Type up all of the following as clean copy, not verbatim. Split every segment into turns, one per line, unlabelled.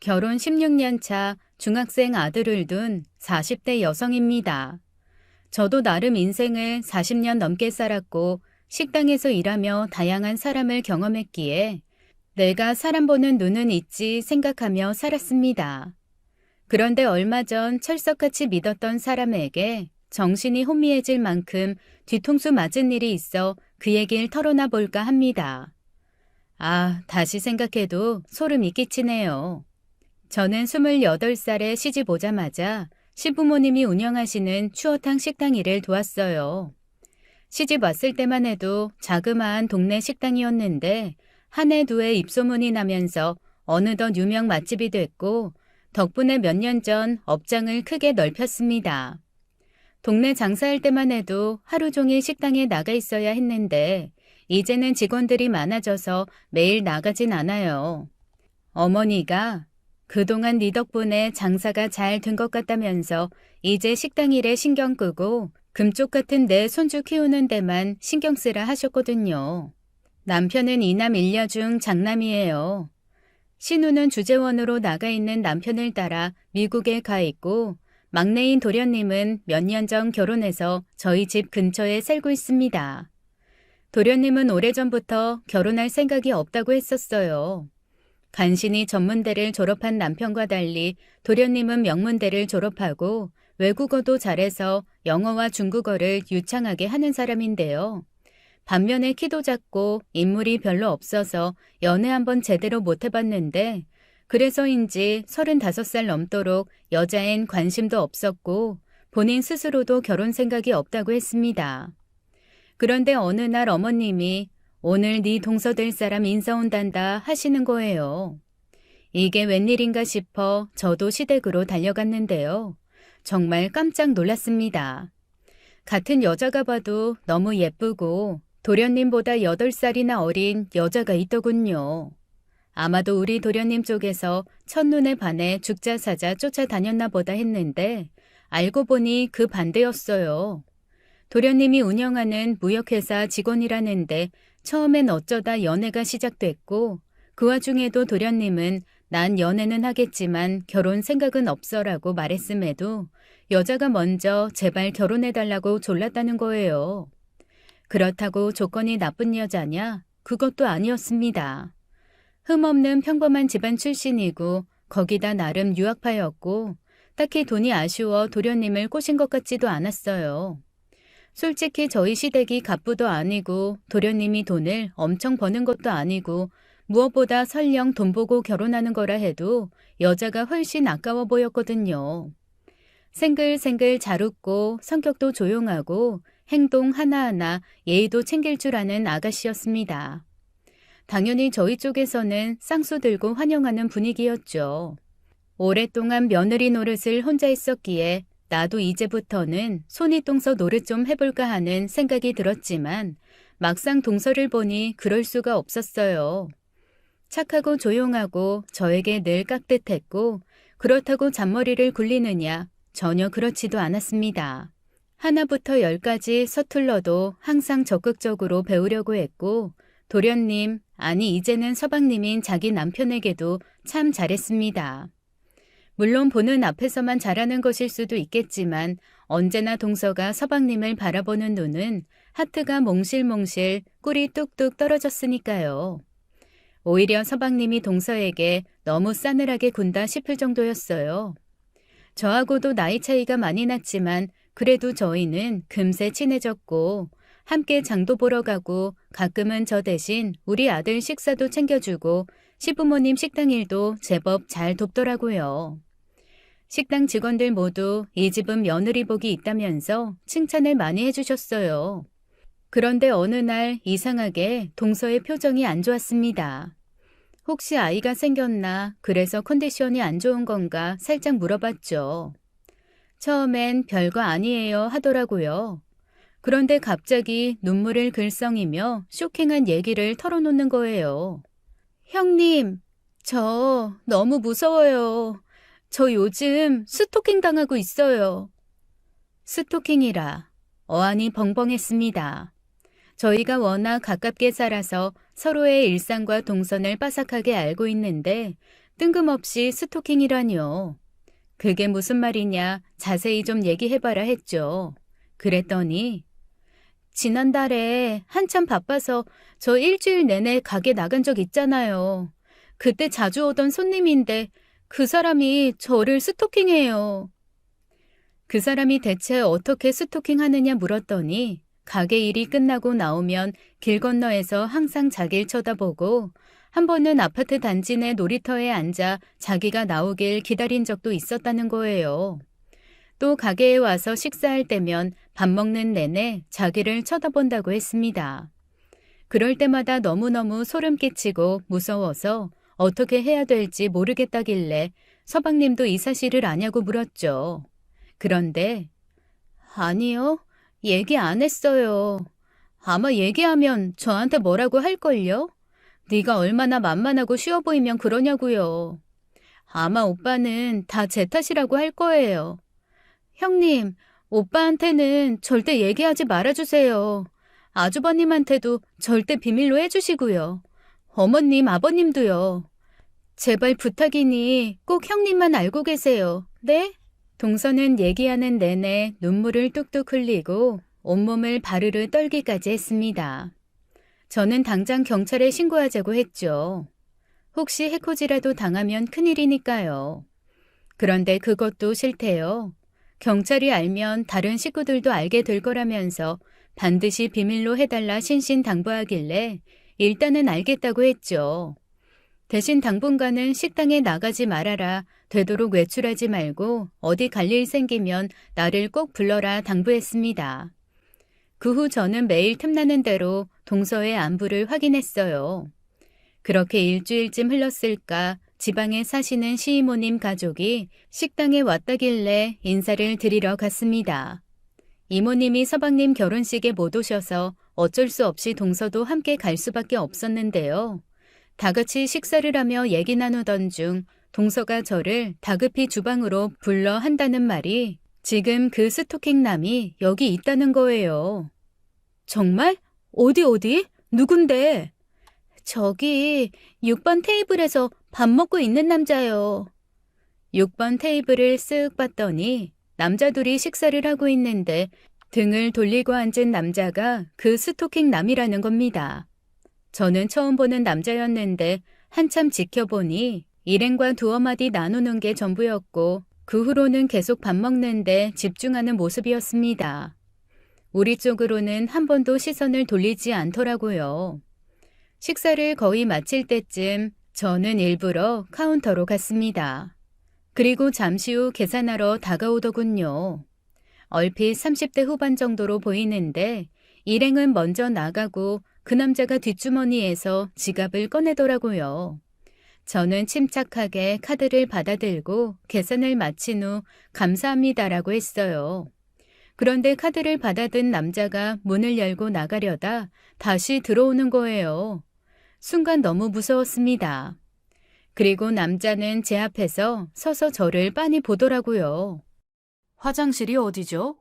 결혼 16년 차 중학생 아들을 둔 40대 여성입니다. 저도 나름 인생을 40년 넘게 살았고 식당에서 일하며 다양한 사람을 경험했기에 내가 사람 보는 눈은 있지 생각하며 살았습니다. 그런데 얼마 전 철석같이 믿었던 사람에게 정신이 혼미해질 만큼 뒤통수 맞은 일이 있어 그 얘기를 털어놔 볼까 합니다. 다시 생각해도 소름이 끼치네요. 저는 28살에 시집 오자마자 시부모님이 운영하시는 추어탕 식당 일을 도왔어요. 시집 왔을 때만 해도 자그마한 동네 식당이었는데 한 해 두 해 입소문이 나면서 어느덧 유명 맛집이 됐고 덕분에 몇 년 전 업장을 크게 넓혔습니다. 동네 장사할 때만 해도 하루 종일 식당에 나가 있어야 했는데 이제는 직원들이 많아져서 매일 나가진 않아요. 어머니가 그동안 네 덕분에 장사가 잘 된 것 같다면서 이제 식당 일에 신경 끄고 금쪽 같은 내 손주 키우는 데만 신경 쓰라 하셨거든요. 남편은 이남 일녀 중 장남이에요. 신우는 주재원으로 나가 있는 남편을 따라 미국에 가 있고 막내인 도련님은 몇 년 전 결혼해서 저희 집 근처에 살고 있습니다. 도련님은 오래전부터 결혼할 생각이 없다고 했었어요. 간신히 전문대를 졸업한 남편과 달리 도련님은 명문대를 졸업하고 외국어도 잘해서 영어와 중국어를 유창하게 하는 사람인데요. 반면에 키도 작고 인물이 별로 없어서 연애 한번 제대로 못 해봤는데 그래서인지 35살 넘도록 여자엔 관심도 없었고 본인 스스로도 결혼 생각이 없다고 했습니다. 그런데 어느 날 어머님이 오늘 네 동서 될 사람 인사 온단다 하시는 거예요. 이게 웬일인가 싶어 저도 시댁으로 달려갔는데요. 정말 깜짝 놀랐습니다. 같은 여자가 봐도 너무 예쁘고 도련님보다 8살이나 어린 여자가 있더군요. 아마도 우리 도련님 쪽에서 첫눈에 반해 죽자사자 쫓아다녔나 보다 했는데 알고 보니 그 반대였어요. 도련님이 운영하는 무역회사 직원이라는데 처음엔 어쩌다 연애가 시작됐고 그 와중에도 도련님은 난 연애는 하겠지만 결혼 생각은 없어라고 말했음에도 여자가 먼저 제발 결혼해달라고 졸랐다는 거예요. 그렇다고 조건이 나쁜 여자냐? 그것도 아니었습니다. 흠없는 평범한 집안 출신이고 거기다 나름 유학파였고 딱히 돈이 아쉬워 도련님을 꼬신 것 같지도 않았어요. 솔직히 저희 시댁이 갑부도 아니고 도련님이 돈을 엄청 버는 것도 아니고 무엇보다 설령 돈 보고 결혼하는 거라 해도 여자가 훨씬 아까워 보였거든요. 생글생글 잘 웃고 성격도 조용하고 행동 하나하나 예의도 챙길 줄 아는 아가씨였습니다. 당연히 저희 쪽에서는 쌍수 들고 환영하는 분위기였죠. 오랫동안 며느리 노릇을 혼자 했었기에 나도 이제부터는 손이 동서 노릇 좀 해볼까 하는 생각이 들었지만 막상 동서를 보니 그럴 수가 없었어요. 착하고 조용하고 저에게 늘 깍듯했고 그렇다고 잔머리를 굴리느냐 전혀 그렇지도 않았습니다. 하나부터 10까지 서툴러도 항상 적극적으로 배우려고 했고 도련님, 아니 이제는 서방님인 자기 남편에게도 참 잘했습니다. 물론 보는 앞에서만 잘하는 것일 수도 있겠지만 언제나 동서가 서방님을 바라보는 눈은 하트가 몽실몽실 꿀이 뚝뚝 떨어졌으니까요. 오히려 서방님이 동서에게 너무 싸늘하게 군다 싶을 정도였어요. 저하고도 나이 차이가 많이 났지만 그래도 저희는 금세 친해졌고 함께 장도 보러 가고 가끔은 저 대신 우리 아들 식사도 챙겨주고 시부모님 식당 일도 제법 잘 돕더라고요. 식당 직원들 모두 이 집은 며느리 복이 있다면서 칭찬을 많이 해주셨어요. 그런데 어느 날 이상하게 동서의 표정이 안 좋았습니다. 혹시 아이가 생겼나 그래서 컨디션이 안 좋은 건가 살짝 물어봤죠. 처음엔 별거 아니에요 하더라고요. 그런데 갑자기 눈물을 글썽이며 쇼킹한 얘기를 털어놓는 거예요. 형님, 저 너무 무서워요. 저 요즘 스토킹 당하고 있어요. 스토킹이라 어안이 벙벙했습니다. 저희가 워낙 가깝게 살아서 서로의 일상과 동선을 빠삭하게 알고 있는데 뜬금없이 스토킹이라뇨. 그게 무슨 말이냐, 자세히 좀 얘기해봐라 했죠. 그랬더니 지난달에 한참 바빠서 저 일주일 내내 가게 나간 적 있잖아요. 그때 자주 오던 손님인데 그 사람이 저를 스토킹해요. 그 사람이 대체 어떻게 스토킹하느냐 물었더니 가게 일이 끝나고 나오면 길 건너에서 항상 자기를 쳐다보고 한 번은 아파트 단지 내 놀이터에 앉아 자기가 나오길 기다린 적도 있었다는 거예요. 또 가게에 와서 식사할 때면 밥 먹는 내내 자기를 쳐다본다고 했습니다. 그럴 때마다 너무너무 소름 끼치고 무서워서 어떻게 해야 될지 모르겠다길래 서방님도 이 사실을 아냐고 물었죠. 그런데 아니요, 얘기 안 했어요. 아마 얘기하면 저한테 뭐라고 할걸요? 네가 얼마나 만만하고 쉬워 보이면 그러냐고요. 아마 오빠는 다 제 탓이라고 할 거예요. 형님, 오빠한테는 절대 얘기하지 말아주세요. 아주버님한테도 절대 비밀로 해주시고요. 어머님, 아버님도요. 제발 부탁이니 꼭 형님만 알고 계세요. 네? 동서는 얘기하는 내내 눈물을 뚝뚝 흘리고 온몸을 바르르 떨기까지 했습니다. 저는 당장 경찰에 신고하자고 했죠. 혹시 해코지라도 당하면 큰일이니까요. 그런데 그것도 싫대요. 경찰이 알면 다른 식구들도 알게 될 거라면서 반드시 비밀로 해달라 신신당부하길래 일단은 알겠다고 했죠. 대신 당분간은 식당에 나가지 말아라, 되도록 외출하지 말고 어디 갈 일 생기면 나를 꼭 불러라 당부했습니다. 그 후 저는 매일 틈나는 대로 동서의 안부를 확인했어요. 그렇게 일주일쯤 흘렀을까 지방에 사시는 시이모님 가족이 식당에 왔다길래 인사를 드리러 갔습니다. 이모님이 서방님 결혼식에 못 오셔서 어쩔 수 없이 동서도 함께 갈 수밖에 없었는데요. 다 같이 식사를 하며 얘기 나누던 중 동서가 저를 다급히 주방으로 불러 한다는 말이 지금 그 스토킹남이 여기 있다는 거예요. 정말? 어디? 누군데? 저기 6번 테이블에서 밥 먹고 있는 남자요. 6번 테이블을 쓱 봤더니 남자 둘이 식사를 하고 있는데 등을 돌리고 앉은 남자가 그 스토킹남이라는 겁니다. 저는 처음 보는 남자였는데 한참 지켜보니 일행과 두어 마디 나누는 게 전부였고 그 후로는 계속 밥 먹는데 집중하는 모습이었습니다. 우리 쪽으로는 한 번도 시선을 돌리지 않더라고요. 식사를 거의 마칠 때쯤 저는 일부러 카운터로 갔습니다. 그리고 잠시 후 계산하러 다가오더군요. 얼핏 30대 후반 정도로 보이는데 일행은 먼저 나가고 그 남자가 뒷주머니에서 지갑을 꺼내더라고요. 저는 침착하게 카드를 받아들고 계산을 마친 후 감사합니다라고 했어요. 그런데 카드를 받아든 남자가 문을 열고 나가려다 다시 들어오는 거예요. 순간 너무 무서웠습니다. 그리고 남자는 제 앞에서 서서 저를 빤히 보더라고요. 화장실이 어디죠?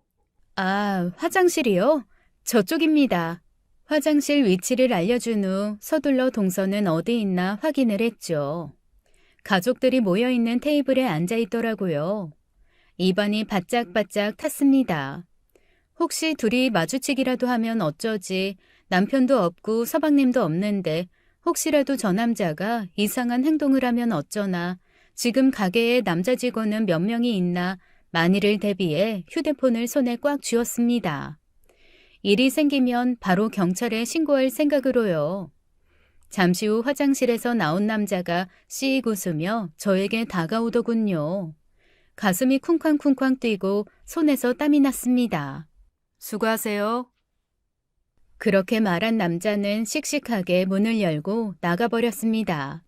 아, 화장실이요? 저쪽입니다. 화장실 위치를 알려준 후 서둘러 동서는 어디 있나 확인을 했죠. 가족들이 모여있는 테이블에 앉아 있더라고요. 입안이 바짝바짝 탔습니다. 혹시 둘이 마주치기라도 하면 어쩌지, 남편도 없고 서방님도 없는데 혹시라도 저 남자가 이상한 행동을 하면 어쩌나, 지금 가게에 남자 직원은 몇 명이 있나 만일을 대비해 휴대폰을 손에 꽉 쥐었습니다. 일이 생기면 바로 경찰에 신고할 생각으로요. 잠시 후 화장실에서 나온 남자가 씩 웃으며 저에게 다가오더군요. 가슴이 쿵쾅쿵쾅 뛰고 손에서 땀이 났습니다. 수고하세요. 그렇게 말한 남자는 씩씩하게 문을 열고 나가버렸습니다.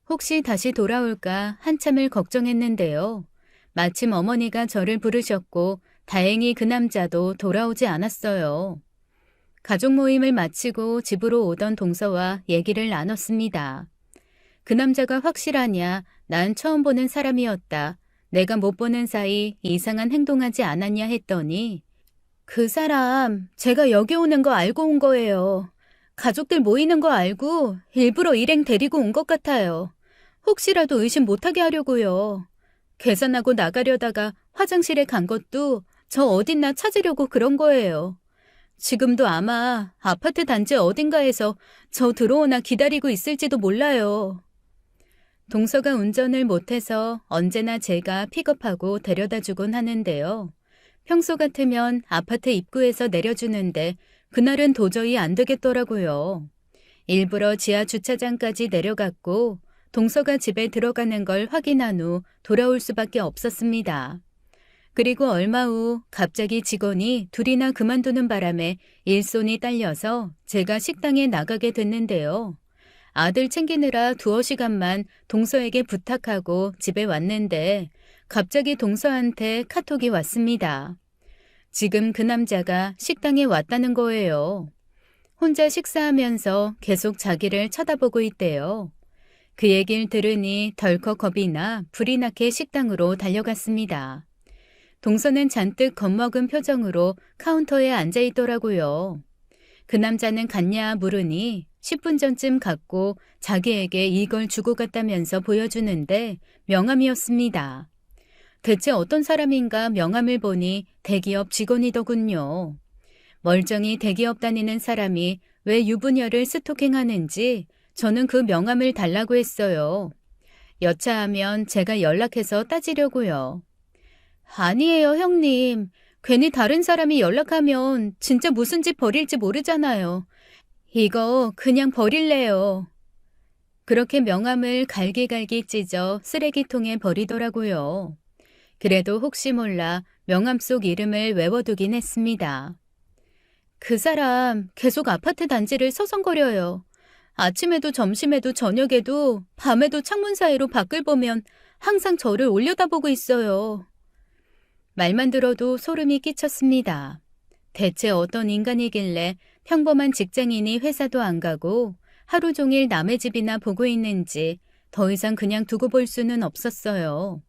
혹시 다시 돌아올까 한참을 걱정했는데요. 마침 어머니가 저를 부르셨고 다행히 그 남자도 돌아오지 않았어요. 가족 모임을 마치고 집으로 오던 동서와 얘기를 나눴습니다. 그 남자가 확실하냐, 난 처음 보는 사람이었다. 내가 못 보는 사이 이상한 행동하지 않았냐 했더니 그 사람 제가 여기 오는 거 알고 온 거예요. 가족들 모이는 거 알고 일부러 일행 데리고 온 것 같아요. 혹시라도 의심 못하게 하려고요. 계산하고 나가려다가 화장실에 간 것도 저 어딨나 찾으려고 그런 거예요. 지금도 아마 아파트 단지 어딘가에서 저 들어오나 기다리고 있을지도 몰라요. 동서가 운전을 못해서 언제나 제가 픽업하고 데려다 주곤 하는데요. 평소 같으면 아파트 입구에서 내려주는데 그날은 도저히 안 되겠더라고요. 일부러 지하 주차장까지 내려갔고 동서가 집에 들어가는 걸 확인한 후 돌아올 수밖에 없었습니다. 그리고 얼마 후 갑자기 직원이 둘이나 그만두는 바람에 일손이 딸려서 제가 식당에 나가게 됐는데요. 아들 챙기느라 두어 시간만 동서에게 부탁하고 집에 왔는데 갑자기 동서한테 카톡이 왔습니다. 지금 그 남자가 식당에 왔다는 거예요. 혼자 식사하면서 계속 자기를 쳐다보고 있대요. 그 얘기를 들으니 덜컥 겁이 나 불이 나게 식당으로 달려갔습니다. 동서는 잔뜩 겁먹은 표정으로 카운터에 앉아 있더라고요. 그 남자는 갔냐 물으니 10분 전쯤 갔고 자기에게 이걸 주고 갔다면서 보여주는데 명함이었습니다. 대체 어떤 사람인가 명함을 보니 대기업 직원이더군요. 멀쩡히 대기업 다니는 사람이 왜 유부녀를 스토킹하는지 저는 그 명함을 달라고 했어요. 여차하면 제가 연락해서 따지려고요. 아니에요, 형님. 괜히 다른 사람이 연락하면 진짜 무슨 짓 벌일지 모르잖아요. 이거 그냥 버릴래요. 그렇게 명함을 갈기갈기 찢어 쓰레기통에 버리더라고요. 그래도 혹시 몰라 명함 속 이름을 외워두긴 했습니다. 그 사람 계속 아파트 단지를 서성거려요. 아침에도 점심에도 저녁에도 밤에도 창문 사이로 밖을 보면 항상 저를 올려다보고 있어요. 말만 들어도 소름이 끼쳤습니다. 대체 어떤 인간이길래 평범한 직장인이 회사도 안 가고 하루 종일 남의 집이나 보고 있는지 더 이상 그냥 두고 볼 수는 없었어요.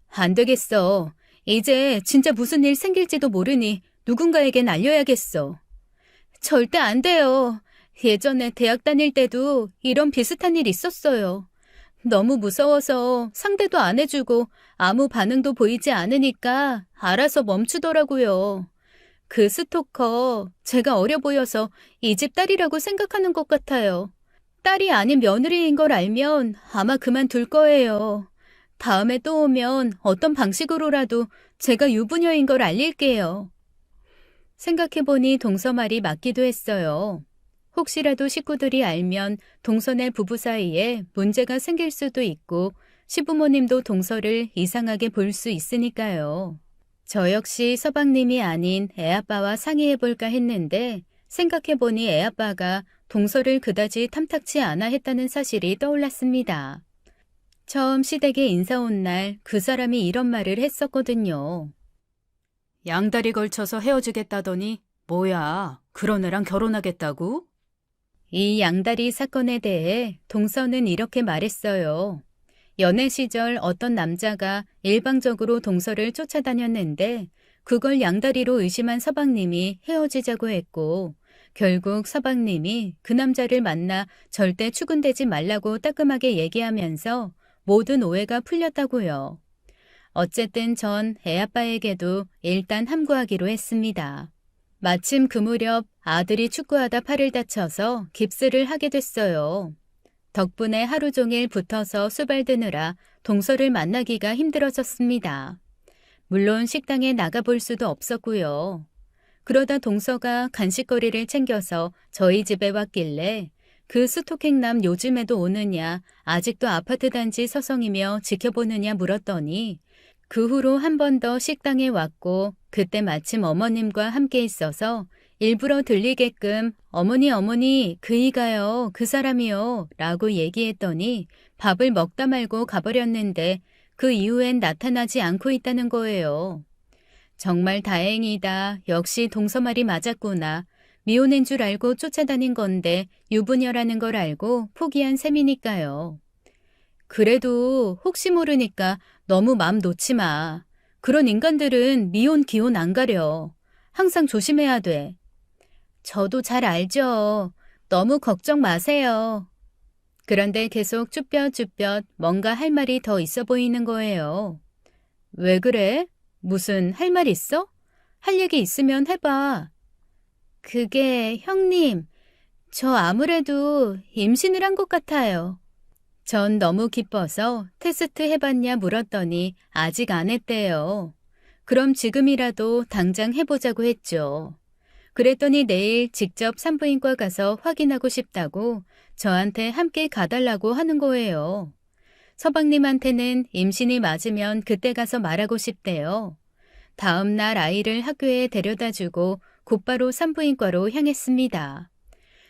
안 되겠어. 이제 진짜 무슨 일 생길지도 모르니 누군가에겐 알려야겠어. 절대 안 돼요. 예전에 대학 다닐 때도 이런 비슷한 일 있었어요. 너무 무서워서 상대도 안 해주고 아무 반응도 보이지 않으니까 알아서 멈추더라고요. 그 스토커 제가 어려 보여서 이 집 딸이라고 생각하는 것 같아요. 딸이 아닌 며느리인 걸 알면 아마 그만둘 거예요. 다음에 또 오면 어떤 방식으로라도 제가 유부녀인 걸 알릴게요. 생각해보니 동서 말이 맞기도 했어요. 혹시라도 식구들이 알면 동서네 부부 사이에 문제가 생길 수도 있고 시부모님도 동서를 이상하게 볼 수 있으니까요. 저 역시 서방님이 아닌 애아빠와 상의해볼까 했는데 생각해보니 애아빠가 동서를 그다지 탐탁치 않아 했다는 사실이 떠올랐습니다. 처음 시댁에 인사 온 날 그 사람이 이런 말을 했었거든요. 양다리 걸쳐서 헤어지겠다더니 뭐야, 그런 애랑 결혼하겠다고? 이 양다리 사건에 대해 동서는 이렇게 말했어요. 연애 시절 어떤 남자가 일방적으로 동서를 쫓아다녔는데 그걸 양다리로 의심한 서방님이 헤어지자고 했고 결국 서방님이 그 남자를 만나 절대 추근대지 말라고 따끔하게 얘기하면서 모든 오해가 풀렸다고요. 어쨌든 전 애아빠에게도 일단 함구하기로 했습니다. 마침 그 무렵 아들이 축구하다 팔을 다쳐서 깁스를 하게 됐어요. 덕분에 하루 종일 붙어서 수발드느라 동서를 만나기가 힘들어졌습니다. 물론 식당에 나가볼 수도 없었고요. 그러다 동서가 간식거리를 챙겨서 저희 집에 왔길래 그 스토킹남 요즘에도 오느냐, 아직도 아파트 단지 서성이며 지켜보느냐 물었더니 그 후로 한 번 더 식당에 왔고 그때 마침 어머님과 함께 있어서 일부러 들리게끔 어머니 그이가요, 그 사람이요 라고 얘기했더니 밥을 먹다 말고 가버렸는데 그 이후엔 나타나지 않고 있다는 거예요. 정말 다행이다. 역시 동서 말이 맞았구나. 미혼인 줄 알고 쫓아다닌 건데 유부녀라는 걸 알고 포기한 셈이니까요. 그래도 혹시 모르니까 너무 맘 놓지 마. 그런 인간들은 미혼, 기혼 안 가려. 항상 조심해야 돼. 저도 잘 알죠. 너무 걱정 마세요. 그런데 계속 쭈뼛쭈뼛 뭔가 할 말이 더 있어 보이는 거예요. 왜 그래? 무슨 할 말 있어? 할 얘기 있으면 해봐. 그게 형님, 저 아무래도 임신을 한 것 같아요. 전 너무 기뻐서 테스트 해봤냐 물었더니 아직 안 했대요. 그럼 지금이라도 당장 해보자고 했죠. 그랬더니 내일 직접 산부인과 가서 확인하고 싶다고 저한테 함께 가달라고 하는 거예요. 서방님한테는 임신이 맞으면 그때 가서 말하고 싶대요. 다음 날 아이를 학교에 데려다 주고 곧바로 산부인과로 향했습니다.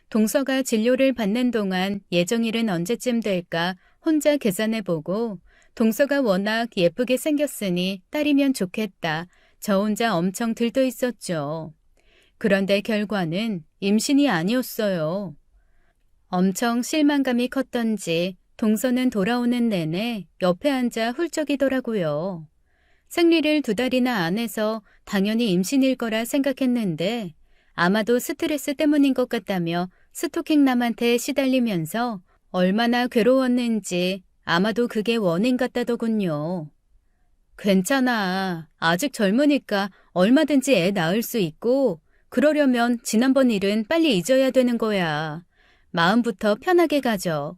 동서가 진료를 받는 동안 예정일은 언제쯤 될까 혼자 계산해보고 동서가 워낙 예쁘게 생겼으니 딸이면 좋겠다. 저 혼자 엄청 들떠 있었죠. 그런데 결과는 임신이 아니었어요. 엄청 실망감이 컸던지 동서는 돌아오는 내내 옆에 앉아 훌쩍이더라고요. 생리를 2달이나 안 해서 당연히 임신일 거라 생각했는데 아마도 스트레스 때문인 것 같다며 스토킹남한테 시달리면서 얼마나 괴로웠는지 아마도 그게 원인 같다더군요. 괜찮아. 아직 젊으니까 얼마든지 애 낳을 수 있고 그러려면 지난번 일은 빨리 잊어야 되는 거야. 마음부터 편하게 가져.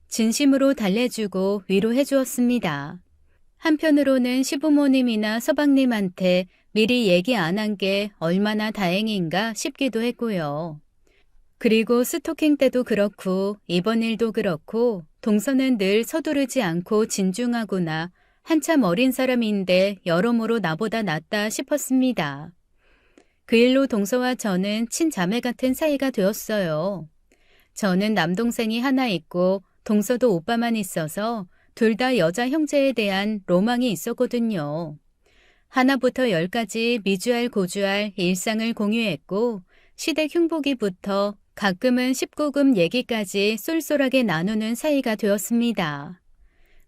진심으로 달래주고 위로해 주었습니다. 한편으로는 시부모님이나 서방님한테 미리 얘기 안 한 게 얼마나 다행인가 싶기도 했고요. 그리고 스토킹 때도 그렇고 이번 일도 그렇고 동서는 늘 서두르지 않고 진중하구나. 한참 어린 사람인데 여러모로 나보다 낫다 싶었습니다. 그 일로 동서와 저는 친자매 같은 사이가 되었어요. 저는 남동생이 하나 있고 동서도 오빠만 있어서 둘 다 여자 형제에 대한 로망이 있었거든요. 하나부터 10까지 미주알 고주알 일상을 공유했고 시댁 흉보기부터 가끔은 19금 얘기까지 쏠쏠하게 나누는 사이가 되었습니다.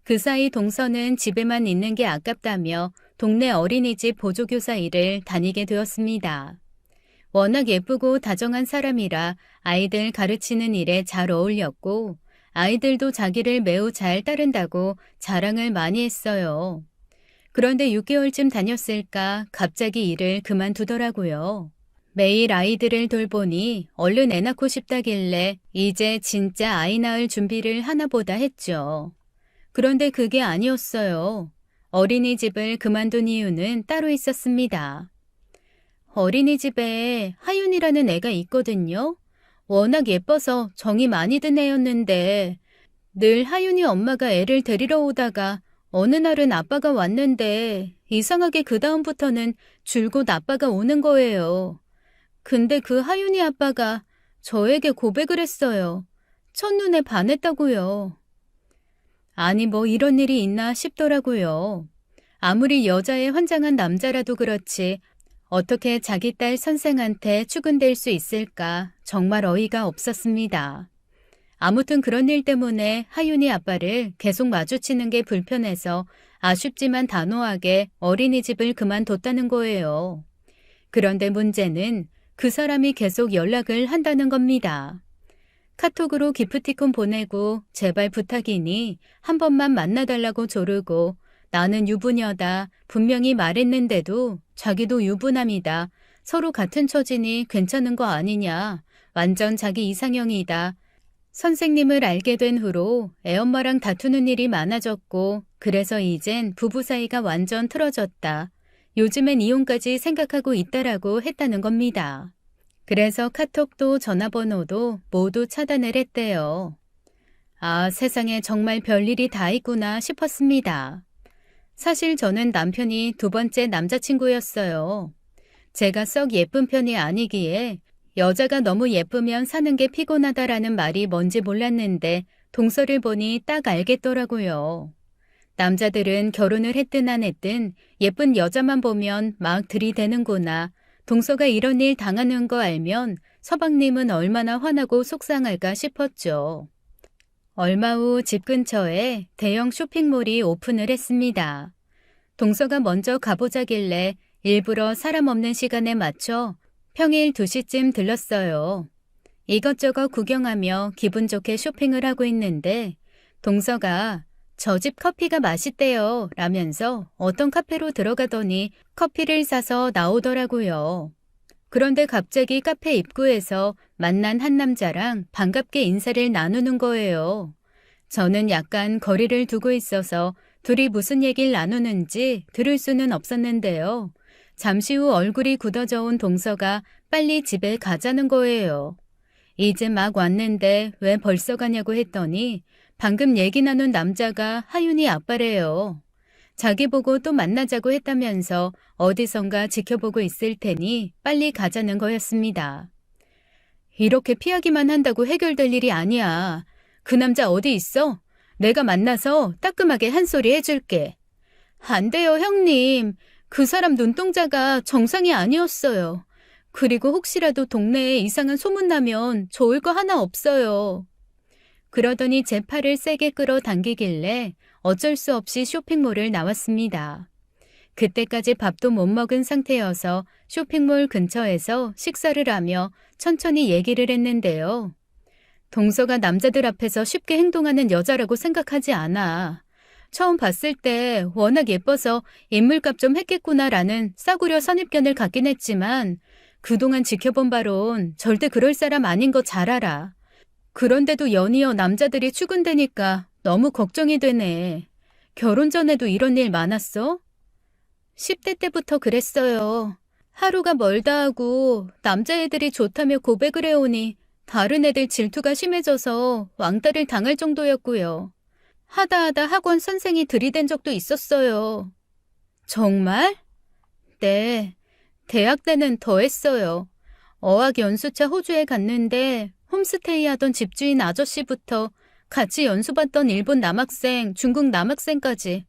그 사이 동서는 집에만 있는 게 아깝다며 동네 어린이집 보조교사 일을 다니게 되었습니다. 워낙 예쁘고 다정한 사람이라 아이들 가르치는 일에 잘 어울렸고 아이들도 자기를 매우 잘 따른다고 자랑을 많이 했어요. 그런데 6개월쯤 다녔을까 갑자기 일을 그만두더라고요. 매일 아이들을 돌보니 얼른 애 낳고 싶다길래 이제 진짜 아이 낳을 준비를 하나보다 했죠. 그런데 그게 아니었어요. 어린이집을 그만둔 이유는 따로 있었습니다. 어린이집에 하윤이라는 애가 있거든요. 워낙 예뻐서 정이 많이 든 애였는데 늘 하윤이 엄마가 애를 데리러 오다가 어느 날은 아빠가 왔는데 이상하게 그 다음부터는 줄곧 아빠가 오는 거예요. 근데 그 하윤이 아빠가 저에게 고백을 했어요. 첫눈에 반했다고요. 아니 뭐 이런 일이 있나 싶더라고요. 아무리 여자의 환장한 남자라도 그렇지 어떻게 자기 딸 선생한테 추근될 수 있을까 정말 어이가 없었습니다. 아무튼 그런 일 때문에 하윤이 아빠를 계속 마주치는 게 불편해서 아쉽지만 단호하게 어린이집을 그만뒀다는 거예요. 그런데 문제는 그 사람이 계속 연락을 한다는 겁니다. 카톡으로 기프티콘 보내고 제발 부탁이니 한 번만 만나달라고 조르고 나는 유부녀다 분명히 말했는데도 자기도 유부남이다. 서로 같은 처지니 괜찮은 거 아니냐. 완전 자기 이상형이다. 선생님을 알게 된 후로 애엄마랑 다투는 일이 많아졌고 그래서 이젠 부부 사이가 완전 틀어졌다. 요즘엔 이혼까지 생각하고 있다라고 했다는 겁니다. 그래서 카톡도 전화번호도 모두 차단을 했대요. 아, 세상에 정말 별일이 다 있구나 싶었습니다. 사실 저는 남편이 2번째 남자친구였어요. 제가 썩 예쁜 편이 아니기에 여자가 너무 예쁘면 사는 게 피곤하다라는 말이 뭔지 몰랐는데 동서를 보니 딱 알겠더라고요. 남자들은 결혼을 했든 안 했든 예쁜 여자만 보면 막 들이대는구나. 동서가 이런 일 당하는 거 알면 서방님은 얼마나 화나고 속상할까 싶었죠. 얼마 후 집 근처에 대형 쇼핑몰이 오픈을 했습니다. 동서가 먼저 가보자길래 일부러 사람 없는 시간에 맞춰 평일 2시쯤 들렀어요. 이것저것 구경하며 기분 좋게 쇼핑을 하고 있는데 동서가 저 집 커피가 맛있대요 라면서 어떤 카페로 들어가더니 커피를 사서 나오더라고요. 그런데 갑자기 카페 입구에서 만난 한 남자랑 반갑게 인사를 나누는 거예요. 저는 약간 거리를 두고 있어서 둘이 무슨 얘기를 나누는지 들을 수는 없었는데요. 잠시 후 얼굴이 굳어져 온 동서가 빨리 집에 가자는 거예요. 이제 막 왔는데 왜 벌써 가냐고 했더니 방금 얘기 나눈 남자가 하윤이 아빠래요. 자기 보고 또 만나자고 했다면서 어디선가 지켜보고 있을 테니 빨리 가자는 거였습니다. 이렇게 피하기만 한다고 해결될 일이 아니야. 그 남자 어디 있어? 내가 만나서 따끔하게 한 소리 해줄게. 안 돼요, 형님. 그 사람 눈동자가 정상이 아니었어요. 그리고 혹시라도 동네에 이상한 소문나면 좋을 거 하나 없어요. 그러더니 제 팔을 세게 끌어당기길래 어쩔 수 없이 쇼핑몰을 나왔습니다. 그때까지 밥도 못 먹은 상태여서 쇼핑몰 근처에서 식사를 하며 천천히 얘기를 했는데요. 동서가 남자들 앞에서 쉽게 행동하는 여자라고 생각하지 않아. 처음 봤을 때 워낙 예뻐서 인물값 좀 했겠구나라는 싸구려 선입견을 갖긴 했지만 그동안 지켜본 바론 절대 그럴 사람 아닌 거 잘 알아. 그런데도 연이어 남자들이 추근대니까 너무 걱정이 되네. 결혼 전에도 이런 일 많았어? 10대 때부터 그랬어요. 하루가 멀다 하고 남자애들이 좋다며 고백을 해오니 다른 애들 질투가 심해져서 왕따를 당할 정도였고요. 하다 학원 선생이 들이댄 적도 있었어요. 정말? 네. 대학 때는 더 했어요. 어학 연수차 호주에 갔는데 홈스테이 하던 집주인 아저씨부터 같이 연수 받던 일본 남학생, 중국 남학생까지.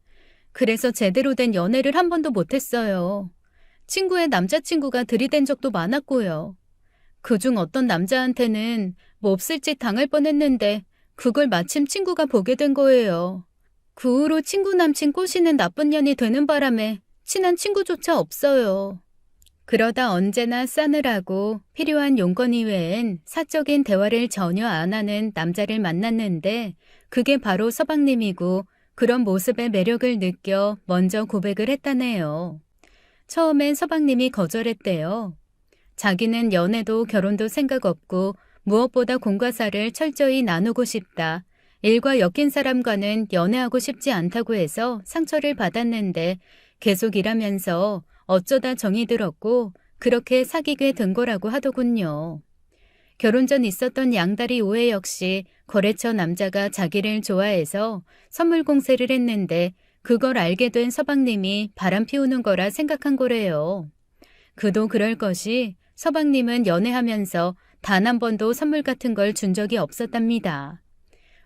그래서 제대로 된 연애를 한 번도 못했어요. 친구의 남자친구가 들이댄 적도 많았고요. 그중 어떤 남자한테는 몹쓸 짓 당할 뻔했는데 그걸 마침 친구가 보게 된 거예요. 그 후로 친구 남친 꼬시는 나쁜 년이 되는 바람에 친한 친구조차 없어요. 그러다 언제나 싸늘하고 필요한 용건 이외엔 사적인 대화를 전혀 안 하는 남자를 만났는데 그게 바로 서방님이고 그런 모습의 매력을 느껴 먼저 고백을 했다네요. 처음엔 서방님이 거절했대요. 자기는 연애도 결혼도 생각 없고 무엇보다 공과사를 철저히 나누고 싶다. 일과 엮인 사람과는 연애하고 싶지 않다고 해서 상처를 받았는데 계속 일하면서 어쩌다 정이 들었고 그렇게 사귀게 된 거라고 하더군요. 결혼 전 있었던 양다리 오해 역시 거래처 남자가 자기를 좋아해서 선물 공세를 했는데 그걸 알게 된 서방님이 바람 피우는 거라 생각한 거래요. 그도 그럴 것이 서방님은 연애하면서 단 한 번도 선물 같은 걸 준 적이 없었답니다.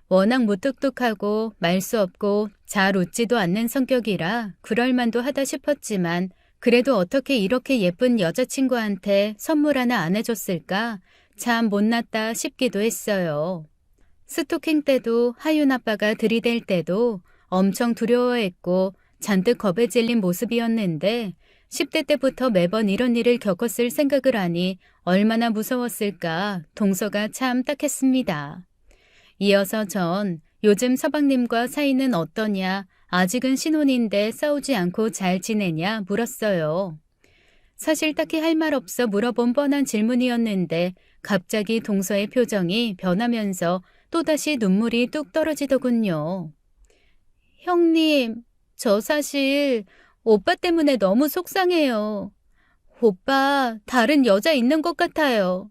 워낙 무뚝뚝하고 말수 없고 잘 웃지도 않는 성격이라 그럴만도 하다 싶었지만 그래도 어떻게 이렇게 예쁜 여자친구한테 선물 하나 안 해줬을까? 참 못났다 싶기도 했어요. 스토킹 때도 하윤 아빠가 들이댈 때도 엄청 두려워했고 잔뜩 겁에 질린 모습이었는데 10대 때부터 매번 이런 일을 겪었을 생각을 하니 얼마나 무서웠을까 동서가 참 딱했습니다. 이어서 전 요즘 서방님과 사이는 어떠냐, 아직은 신혼인데 싸우지 않고 잘 지내냐 물었어요. 사실 딱히 할 말 없어 물어본 뻔한 질문이었는데 갑자기 동서의 표정이 변하면서 또다시 눈물이 뚝 떨어지더군요. 형님, 저 사실 오빠 때문에 너무 속상해요. 오빠 다른 여자 있는 것 같아요.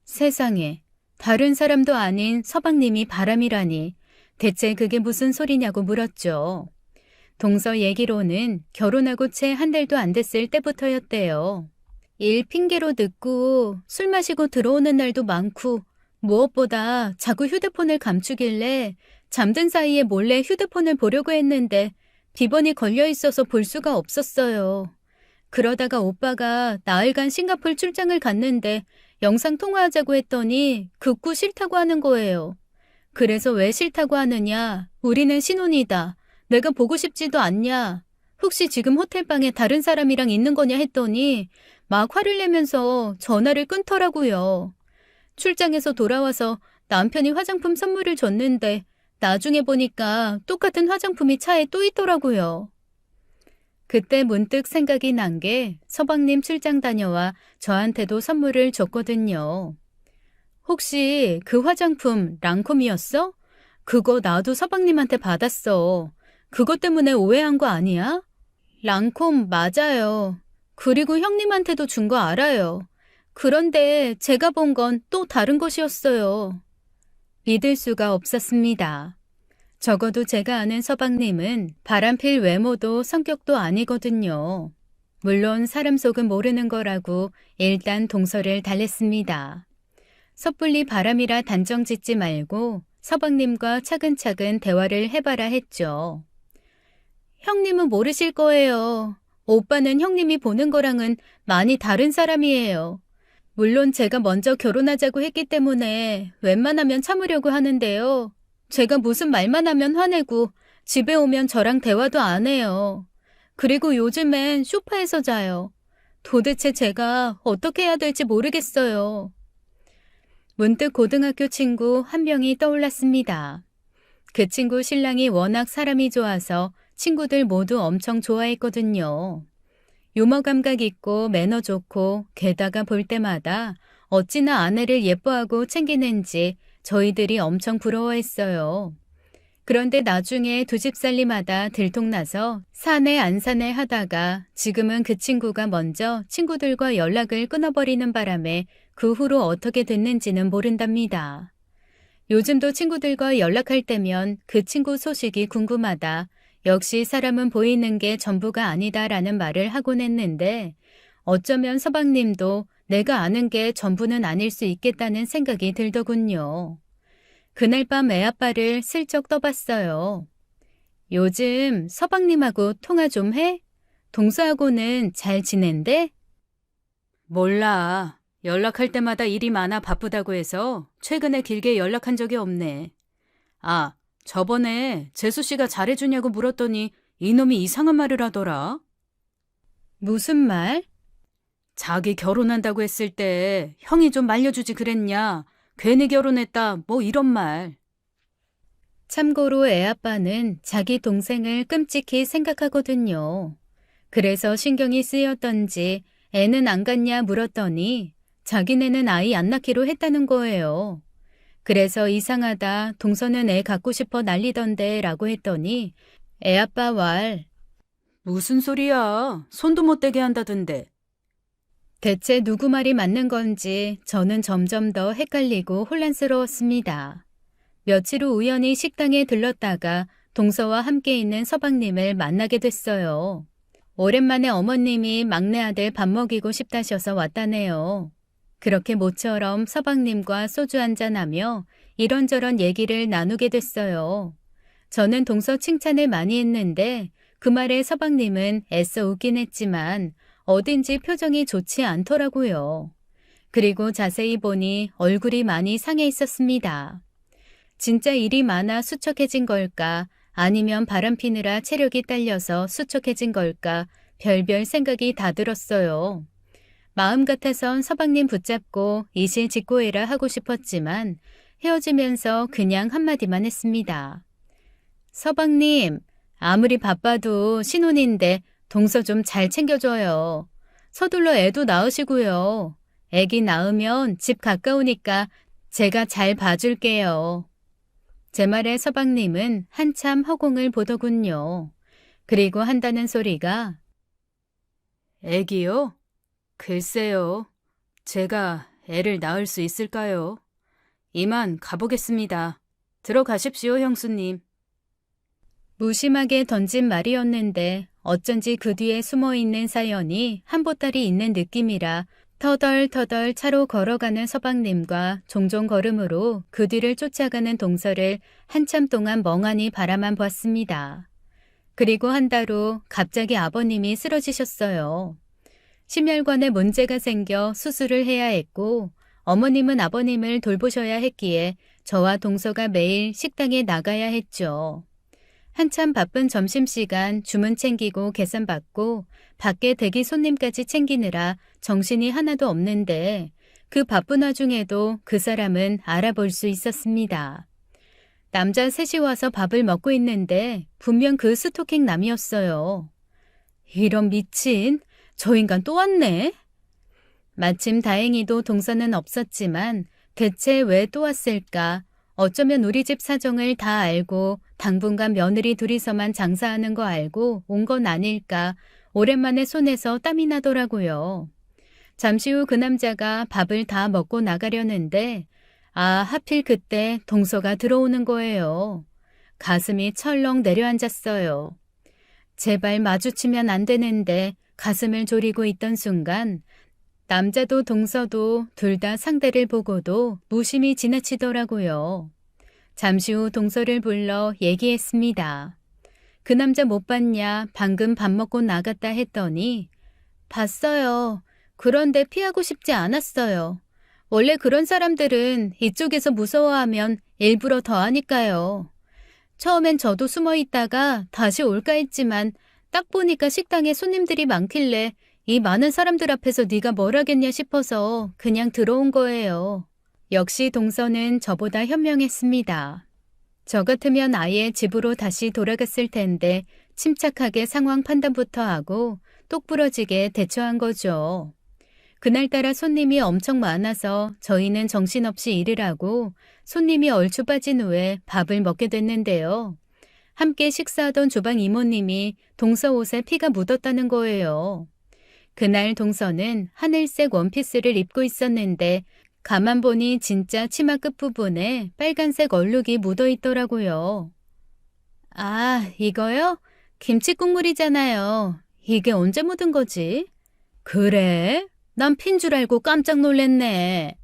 세상에, 다른 사람도 아닌 서방님이 바람이라니 대체 그게 무슨 소리냐고 물었죠. 동서 얘기로는 결혼하고 채 한 달도 안 됐을 때부터였대요. 일 핑계로 늦고 술 마시고 들어오는 날도 많고 무엇보다 자꾸 휴대폰을 감추길래 잠든 사이에 몰래 휴대폰을 보려고 했는데 비번이 걸려 있어서 볼 수가 없었어요. 그러다가 오빠가 나흘간 싱가포르 출장을 갔는데 영상 통화하자고 했더니 극구 싫다고 하는 거예요. 그래서 왜 싫다고 하느냐? 우리는 신혼이다. 내가 보고 싶지도 않냐? 혹시 지금 호텔방에 다른 사람이랑 있는 거냐 했더니 막 화를 내면서 전화를 끊더라고요. 출장에서 돌아와서 남편이 화장품 선물을 줬는데 나중에 보니까 똑같은 화장품이 차에 또 있더라고요. 그때 문득 생각이 난 게 서방님 출장 다녀와 저한테도 선물을 줬거든요. 혹시 그 화장품 랑콤이었어? 그거 나도 서방님한테 받았어. 그것 때문에 오해한 거 아니야? 랑콤 맞아요. 그리고 형님한테도 준 거 알아요. 그런데 제가 본 건 또 다른 것이었어요. 믿을 수가 없었습니다. 적어도 제가 아는 서방님은 바람필 외모도 성격도 아니거든요. 물론 사람 속은 모르는 거라고 일단 동서를 달랬습니다. 섣불리 바람이라 단정 짓지 말고 서방님과 차근차근 대화를 해봐라 했죠. 형님은 모르실 거예요. 오빠는 형님이 보는 거랑은 많이 다른 사람이에요. 물론 제가 먼저 결혼하자고 했기 때문에 웬만하면 참으려고 하는데요. 제가 무슨 말만 하면 화내고 집에 오면 저랑 대화도 안 해요. 그리고 요즘엔 소파에서 자요. 도대체 제가 어떻게 해야 될지 모르겠어요. 문득 고등학교 친구 한 명이 떠올랐습니다. 그 친구 신랑이 워낙 사람이 좋아서 친구들 모두 엄청 좋아했거든요. 유머 감각 있고 매너 좋고 게다가 볼 때마다 어찌나 아내를 예뻐하고 챙기는지 저희들이 엄청 부러워했어요. 그런데 나중에 두 집 살림하다 들통나서 사내 안 사내 하다가 지금은 그 친구가 먼저 친구들과 연락을 끊어버리는 바람에 그 후로 어떻게 됐는지는 모른답니다. 요즘도 친구들과 연락할 때면 그 친구 소식이 궁금하다. 역시 사람은 보이는 게 전부가 아니다라는 말을 하곤 했는데 어쩌면 서방님도 내가 아는 게 전부는 아닐 수 있겠다는 생각이 들더군요. 그날 밤 애아빠를 슬쩍 떠봤어요. 요즘 서방님하고 통화 좀 해? 동서하고는 잘 지낸대? 몰라. 연락할 때마다 일이 많아 바쁘다고 해서 최근에 길게 연락한 적이 없네. 아, 저번에 재수 씨가 잘해주냐고 물었더니 이놈이 이상한 말을 하더라. 무슨 말? 자기 결혼한다고 했을 때 형이 좀 말려주지 그랬냐. 괜히 결혼했다 뭐 이런 말. 참고로 애아빠는 자기 동생을 끔찍히 생각하거든요. 그래서 신경이 쓰였던지 애는 안 갔냐 물었더니 자기네는 아이 안 낳기로 했다는 거예요. 그래서 이상하다 동서는 애 갖고 싶어 난리던데 라고 했더니 애아빠 왈 무슨 소리야 손도 못 대게 한다던데. 대체 누구 말이 맞는 건지 저는 점점 더 헷갈리고 혼란스러웠습니다. 며칠 후 우연히 식당에 들렀다가 동서와 함께 있는 서방님을 만나게 됐어요. 오랜만에 어머님이 막내 아들 밥 먹이고 싶다셔서 왔다네요. 그렇게 모처럼 서방님과 소주 한잔하며 이런저런 얘기를 나누게 됐어요. 저는 동서 칭찬을 많이 했는데 그 말에 서방님은 애써 웃긴 했지만 어딘지 표정이 좋지 않더라고요. 그리고 자세히 보니 얼굴이 많이 상해 있었습니다. 진짜 일이 많아 수척해진 걸까 아니면 바람 피느라 체력이 딸려서 수척해진 걸까 별별 생각이 다 들었어요. 마음 같아선 서방님 붙잡고 이실직고해라 하고 싶었지만 헤어지면서 그냥 한마디만 했습니다. 서방님, 아무리 바빠도 신혼인데 동서 좀 잘 챙겨줘요. 서둘러 애도 낳으시고요. 애기 낳으면 집 가까우니까 제가 잘 봐줄게요. 제 말에 서방님은 한참 허공을 보더군요. 그리고 한다는 소리가 애기요? 글쎄요. 제가 애를 낳을 수 있을까요? 이만 가보겠습니다. 들어가십시오, 형수님. 무심하게 던진 말이었는데 어쩐지 그 뒤에 숨어있는 사연이 한 보따리 있는 느낌이라 터덜터덜 차로 걸어가는 서방님과 종종 걸음으로 그 뒤를 쫓아가는 동서를 한참 동안 멍하니 바라만 보았습니다. 그리고 한 달 후 갑자기 아버님이 쓰러지셨어요. 심혈관에 문제가 생겨 수술을 해야 했고 어머님은 아버님을 돌보셔야 했기에 저와 동서가 매일 식당에 나가야 했죠. 한참 바쁜 점심시간 주문 챙기고 계산 받고 밖에 대기 손님까지 챙기느라 정신이 하나도 없는데 그 바쁜 와중에도 그 사람은 알아볼 수 있었습니다. 남자 셋이 와서 밥을 먹고 있는데 분명 그 스토킹 남이었어요. 이런 미친, 저 인간 또 왔네. 마침 다행히도 동서는 없었지만 대체 왜 또 왔을까? 어쩌면 우리 집 사정을 다 알고 당분간 며느리 둘이서만 장사하는 거 알고 온 건 아닐까? 오랜만에 손에서 땀이 나더라고요. 잠시 후 그 남자가 밥을 다 먹고 나가려는데 하필 그때 동서가 들어오는 거예요. 가슴이 철렁 내려앉았어요. 제발 마주치면 안 되는데 가슴을 졸이고 있던 순간 남자도 동서도 둘 다 상대를 보고도 무심히 지나치더라고요. 잠시 후 동서를 불러 얘기했습니다. 그 남자 못 봤냐? 방금 밥 먹고 나갔다 했더니 봤어요. 그런데 피하고 싶지 않았어요. 원래 그런 사람들은 이쪽에서 무서워하면 일부러 더 하니까요. 처음엔 저도 숨어 있다가 다시 올까 했지만 딱 보니까 식당에 손님들이 많길래 이 많은 사람들 앞에서 네가 뭘 하겠냐 싶어서 그냥 들어온 거예요. 역시 동서는 저보다 현명했습니다. 저 같으면 아예 집으로 다시 돌아갔을 텐데 침착하게 상황 판단부터 하고 똑부러지게 대처한 거죠. 그날따라 손님이 엄청 많아서 저희는 정신없이 일을 하고 손님이 얼추 빠진 후에 밥을 먹게 됐는데요. 함께 식사하던 주방 이모님이 동서 옷에 피가 묻었다는 거예요. 그날 동서는 하늘색 원피스를 입고 있었는데 가만 보니 진짜 치마 끝부분에 빨간색 얼룩이 묻어 있더라고요. 이거요? 김치 국물이잖아요. 이게 언제 묻은 거지? 그래? 난 핀 줄 알고 깜짝 놀랐네.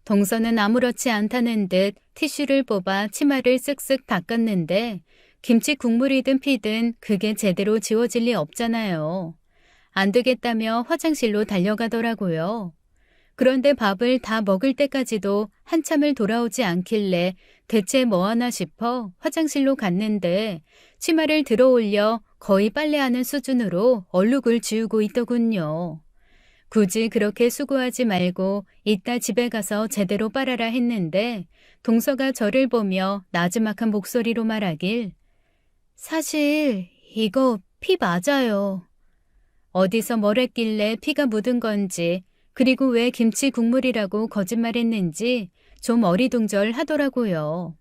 동서는 아무렇지 않다는 듯 티슈를 뽑아 치마를 쓱쓱 닦았는데 김치 국물이든 피든 그게 제대로 지워질 리 없잖아요. 안 되겠다며 화장실로 달려가더라고요. 그런데 밥을 다 먹을 때까지도 한참을 돌아오지 않길래 대체 뭐 하나 싶어 화장실로 갔는데 치마를 들어 올려 거의 빨래하는 수준으로 얼룩을 지우고 있더군요. 굳이 그렇게 수고하지 말고 이따 집에 가서 제대로 빨아라 했는데 동서가 저를 보며 나지막한 목소리로 말하길 사실 이거 피 맞아요. 어디서 뭘 했길래 피가 묻은 건지 그리고 왜 김치 국물이라고 거짓말했는지 좀 어리둥절하더라고요.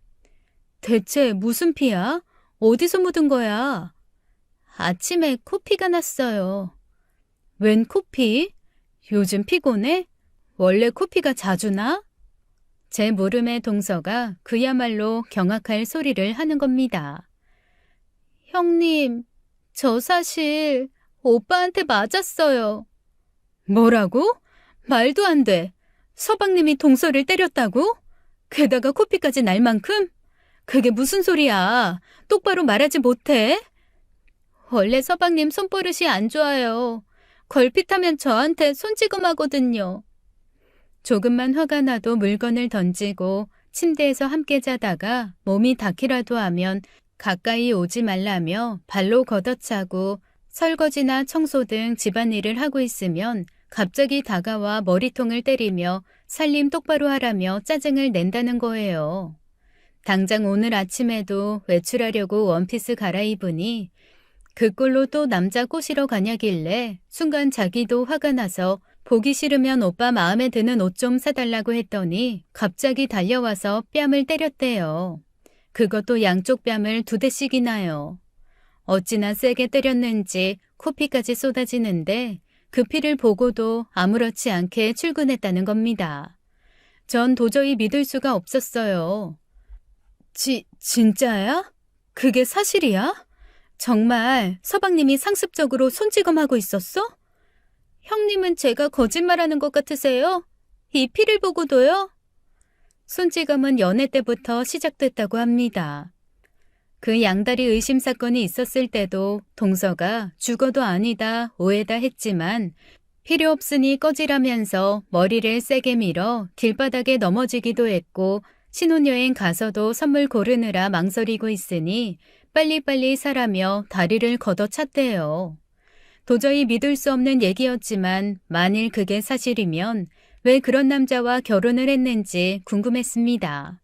대체 무슨 피야? 어디서 묻은 거야? 아침에 코피가 났어요. 웬 코피? 요즘 피곤해? 원래 코피가 자주 나? 제 물음에 동서가 그야말로 경악할 소리를 하는 겁니다. 형님, 저 사실 오빠한테 맞았어요. 뭐라고? 말도 안 돼. 서방님이 동서를 때렸다고? 게다가 코피까지 날 만큼? 그게 무슨 소리야? 똑바로 말하지 못해? 원래 서방님 손버릇이 안 좋아요. 걸핏하면 저한테 손찌검하거든요. 조금만 화가 나도 물건을 던지고 침대에서 함께 자다가 몸이 닿기라도 하면 가까이 오지 말라며 발로 걷어차고 설거지나 청소 등 집안일을 하고 있으면 갑자기 다가와 머리통을 때리며 살림 똑바로 하라며 짜증을 낸다는 거예요. 당장 오늘 아침에도 외출하려고 원피스 갈아입으니 그 꼴로 또 남자 꼬시러 가냐길래 순간 자기도 화가 나서 보기 싫으면 오빠 마음에 드는 옷 좀 사달라고 했더니 갑자기 달려와서 뺨을 때렸대요. 그것도 양쪽 뺨을 2대씩이나요. 어찌나 세게 때렸는지 코피까지 쏟아지는데 그 피를 보고도 아무렇지 않게 출근했다는 겁니다. 전 도저히 믿을 수가 없었어요. 진짜야? 그게 사실이야? 정말 서방님이 상습적으로 손찌검하고 있었어? 형님은 제가 거짓말하는 것 같으세요? 이 피를 보고도요? 손찌검은 연애 때부터 시작됐다고 합니다. 그 양다리 의심 사건이 있었을 때도 동서가 죽어도 아니다, 오해다 했지만 필요 없으니 꺼지라면서 머리를 세게 밀어 길바닥에 넘어지기도 했고 신혼여행 가서도 선물 고르느라 망설이고 있으니 빨리빨리 사라며 다리를 걷어찼대요. 도저히 믿을 수 없는 얘기였지만 만일 그게 사실이면 왜 그런 남자와 결혼을 했는지 궁금했습니다.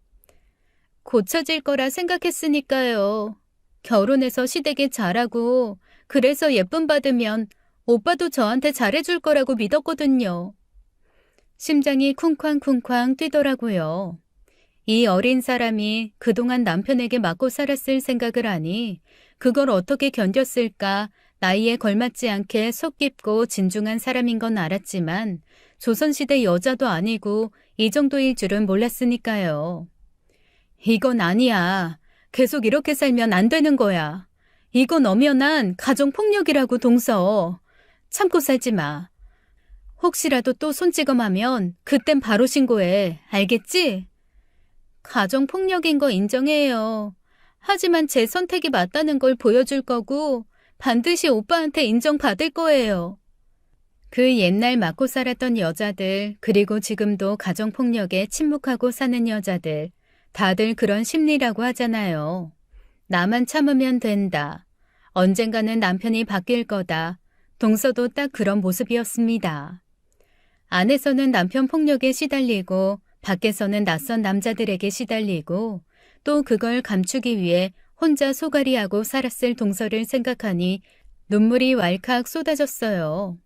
고쳐질 거라 생각했으니까요. 결혼해서 시댁에 잘하고 그래서 예쁨 받으면 오빠도 저한테 잘해줄 거라고 믿었거든요. 심장이 쿵쾅쿵쾅 뛰더라고요. 이 어린 사람이 그동안 남편에게 맞고 살았을 생각을 하니 그걸 어떻게 견뎠을까 나이에 걸맞지 않게 속 깊고 진중한 사람인 건 알았지만 조선시대 여자도 아니고 이 정도일 줄은 몰랐으니까요. 이건 아니야. 계속 이렇게 살면 안 되는 거야. 이건 엄연한 가정폭력이라고 동서. 참고 살지 마. 혹시라도 또 손찌검하면 그땐 바로 신고해. 알겠지? 가정폭력인 거 인정해요. 하지만 제 선택이 맞다는 걸 보여줄 거고 반드시 오빠한테 인정받을 거예요. 그 옛날 맞고 살았던 여자들, 그리고 지금도 가정폭력에 침묵하고 사는 여자들, 다들 그런 심리라고 하잖아요. 나만 참으면 된다. 언젠가는 남편이 바뀔 거다. 동서도 딱 그런 모습이었습니다. 안에서는 남편 폭력에 시달리고 밖에서는 낯선 남자들에게 시달리고 또 그걸 감추기 위해 혼자 소갈이하고 살았을 동서를 생각하니 눈물이 왈칵 쏟아졌어요.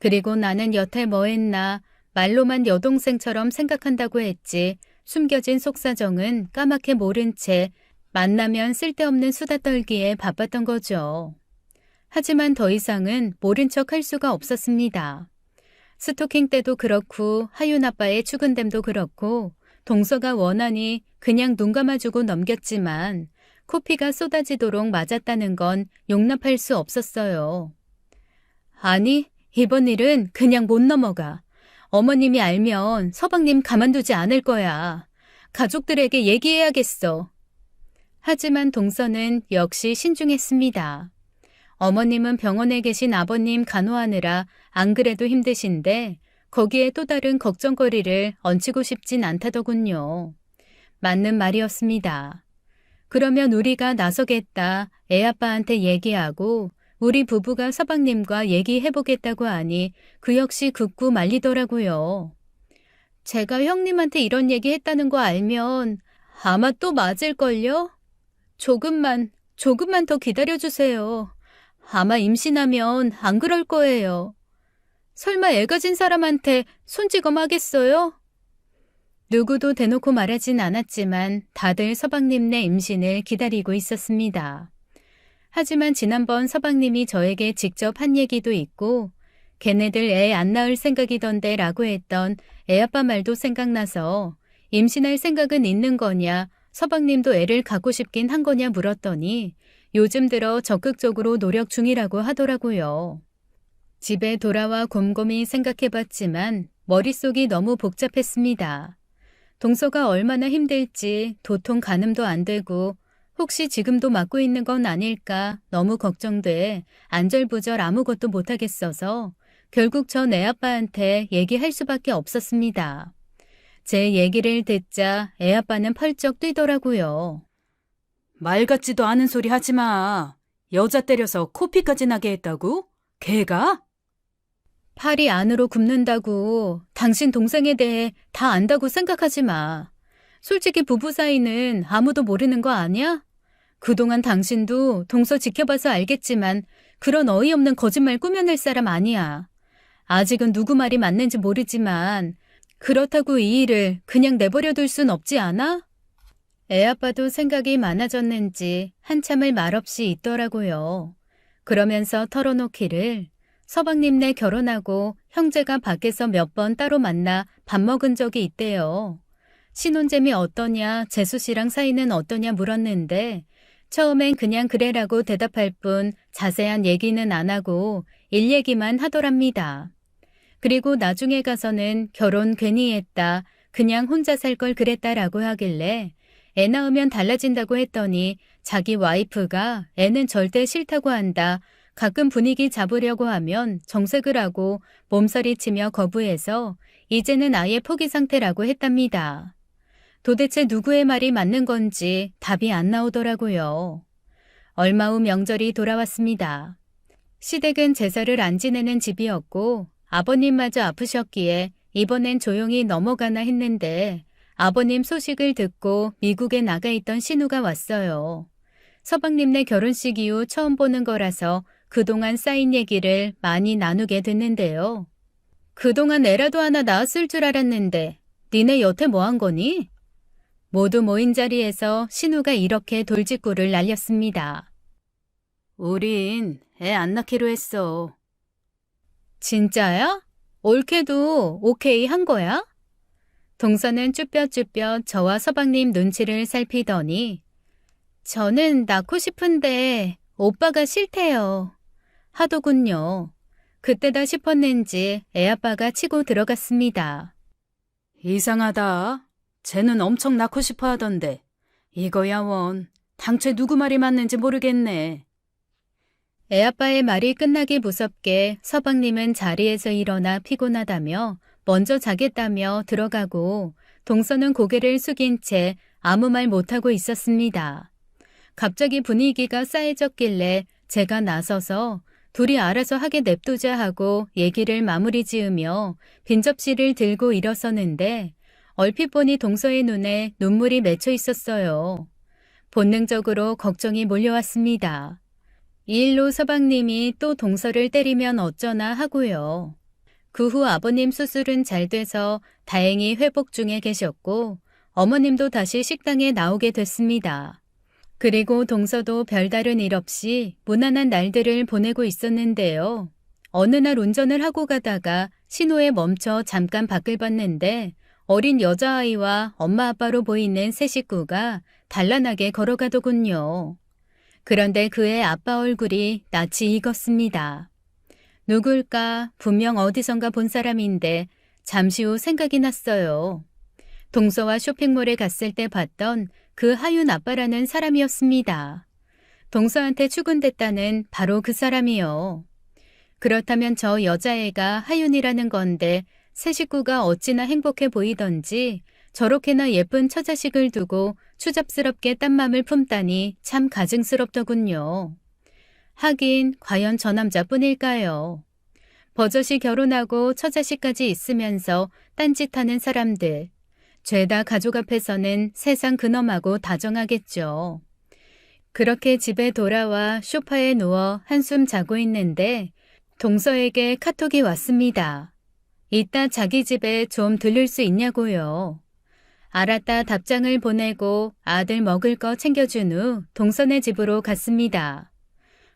그리고 나는 여태 뭐 했나 말로만 여동생처럼 생각한다고 했지 숨겨진 속사정은 까맣게 모른 채 만나면 쓸데없는 수다 떨기에 바빴던 거죠. 하지만 더 이상은 모른 척 할 수가 없었습니다. 스토킹 때도 그렇고 하윤 아빠의 추근댐도 그렇고 동서가 원하니 그냥 눈 감아주고 넘겼지만 코피가 쏟아지도록 맞았다는 건 용납할 수 없었어요. 아니, 이번 일은 그냥 못 넘어가. 어머님이 알면 서방님 가만두지 않을 거야. 가족들에게 얘기해야겠어. 하지만 동서는 역시 신중했습니다. 어머님은 병원에 계신 아버님 간호하느라 안 그래도 힘드신데 거기에 또 다른 걱정거리를 얹히고 싶진 않다더군요. 맞는 말이었습니다. 그러면 우리가 나서겠다 애아빠한테 얘기하고 우리 부부가 서방님과 얘기해보겠다고 하니 그 역시 굳고 말리더라고요. 제가 형님한테 이런 얘기 했다는 거 알면 아마 또 맞을걸요? 조금만 더 기다려주세요. 아마 임신하면 안 그럴 거예요. 설마 애 가진 사람한테 손찌검하겠어요? 누구도 대놓고 말하진 않았지만 다들 서방님네 임신을 기다리고 있었습니다. 하지만 지난번 서방님이 저에게 직접 한 얘기도 있고 걔네들 애 안 낳을 생각이던데 라고 했던 애아빠 말도 생각나서 임신할 생각은 있는 거냐 서방님도 애를 갖고 싶긴 한 거냐 물었더니 요즘 들어 적극적으로 노력 중이라고 하더라고요. 집에 돌아와 곰곰이 생각해봤지만 머릿속이 너무 복잡했습니다. 동서가 얼마나 힘들지 도통 가늠도 안 되고 혹시 지금도 맞고 있는 건 아닐까 너무 걱정돼 안절부절 아무것도 못하겠어서 결국 전 애아빠한테 얘기할 수밖에 없었습니다. 제 얘기를 듣자 애아빠는 펄쩍 뛰더라고요. 말 같지도 않은 소리 하지 마. 여자 때려서 코피까지 나게 했다고? 걔가? 팔이 안으로 굽는다고 당신 동생에 대해 다 안다고 생각하지 마. 솔직히 부부 사이는 아무도 모르는 거 아니야? 그동안 당신도 동서 지켜봐서 알겠지만 그런 어이없는 거짓말 꾸며낼 사람 아니야. 아직은 누구 말이 맞는지 모르지만 그렇다고 이 일을 그냥 내버려둘 순 없지 않아? 애아빠도 생각이 많아졌는지 한참을 말없이 있더라고요. 그러면서 털어놓기를 서방님네 결혼하고 형제가 밖에서 몇 번 따로 만나 밥 먹은 적이 있대요. 신혼잼이 어떠냐, 재수씨랑 사이는 어떠냐 물었는데 처음엔 그냥 그래라고 대답할 뿐 자세한 얘기는 안 하고 일 얘기만 하더랍니다. 그리고 나중에 가서는 결혼 괜히 했다, 그냥 혼자 살 걸 그랬다라고 하길래 애 낳으면 달라진다고 했더니 자기 와이프가 애는 절대 싫다고 한다. 가끔 분위기 잡으려고 하면 정색을 하고 몸서리치며 거부해서 이제는 아예 포기 상태라고 했답니다. 도대체 누구의 말이 맞는 건지 답이 안 나오더라고요. 얼마 후 명절이 돌아왔습니다. 시댁은 제사를 안 지내는 집이었고 아버님마저 아프셨기에 이번엔 조용히 넘어가나 했는데 아버님 소식을 듣고 미국에 나가 있던 신우가 왔어요. 서방님네 결혼식 이후 처음 보는 거라서 그동안 쌓인 얘기를 많이 나누게 됐는데요. 그동안 애라도 하나 낳았을 줄 알았는데 니네 여태 뭐 한 거니? 모두 모인 자리에서 신우가 이렇게 돌직구를 날렸습니다. 우린 애 안 낳기로 했어. 진짜야? 올케도 오케이 한 거야? 동서는 쭈뼛쭈뼛 저와 서방님 눈치를 살피더니 저는 낳고 싶은데 오빠가 싫대요. 하더군요. 그때다 싶었는지 애아빠가 치고 들어갔습니다. 이상하다. 쟤는 엄청 낳고 싶어 하던데. 이거야 원. 당최 누구 말이 맞는지 모르겠네. 애아빠의 말이 끝나기 무섭게 서방님은 자리에서 일어나 피곤하다며 먼저 자겠다며 들어가고 동서는 고개를 숙인 채 아무 말 못하고 있었습니다. 갑자기 분위기가 싸해졌길래 제가 나서서 둘이 알아서 하게 냅두자 하고 얘기를 마무리 지으며 빈 접시를 들고 일어서는데 얼핏 보니 동서의 눈에 눈물이 맺혀 있었어요. 본능적으로 걱정이 몰려왔습니다. 이 일로 서방님이 또 동서를 때리면 어쩌나 하고요. 그 후 아버님 수술은 잘 돼서 다행히 회복 중에 계셨고 어머님도 다시 식당에 나오게 됐습니다. 그리고 동서도 별다른 일 없이 무난한 날들을 보내고 있었는데요. 어느 날 운전을 하고 가다가 신호에 멈춰 잠깐 밖을 봤는데 어린 여자아이와 엄마 아빠로 보이는 세 식구가 단란하게 걸어가더군요. 그런데 그의 아빠 얼굴이 낯이 익었습니다. 누굴까? 분명 어디선가 본 사람인데 잠시 후 생각이 났어요. 동서와 쇼핑몰에 갔을 때 봤던 그 하윤 아빠라는 사람이었습니다. 동서한테 추근댔다는 바로 그 사람이요. 그렇다면 저 여자애가 하윤이라는 건데 새 식구가 어찌나 행복해 보이던지 저렇게나 예쁜 처자식을 두고 추잡스럽게 딴 맘을 품다니 참 가증스럽더군요. 하긴 과연 저 남자뿐일까요? 버젓이 결혼하고 처자식까지 있으면서 딴짓하는 사람들. 죄다 가족 앞에서는 세상 근엄하고 다정하겠죠. 그렇게 집에 돌아와 소파에 누워 한숨 자고 있는데 동서에게 카톡이 왔습니다. 이따 자기 집에 좀 들릴 수 있냐고요. 알았다 답장을 보내고 아들 먹을 거 챙겨준 후 동서네 집으로 갔습니다.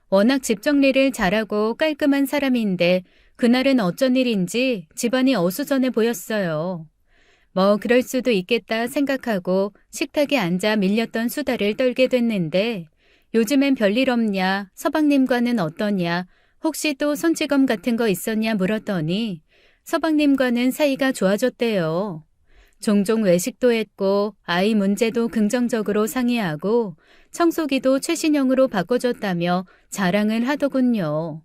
워낙 집 정리를 잘하고 깔끔한 사람인데 그날은 어쩐 일인지 집안이 어수선해 보였어요. 뭐 그럴 수도 있겠다 생각하고 식탁에 앉아 밀렸던 수다를 떨게 됐는데 요즘엔 별일 없냐, 서방님과는 어떠냐, 혹시 또 손찌검 같은 거 있었냐 물었더니 서방님과는 사이가 좋아졌대요. 종종 외식도 했고 아이 문제도 긍정적으로 상의하고 청소기도 최신형으로 바꿔줬다며 자랑을 하더군요.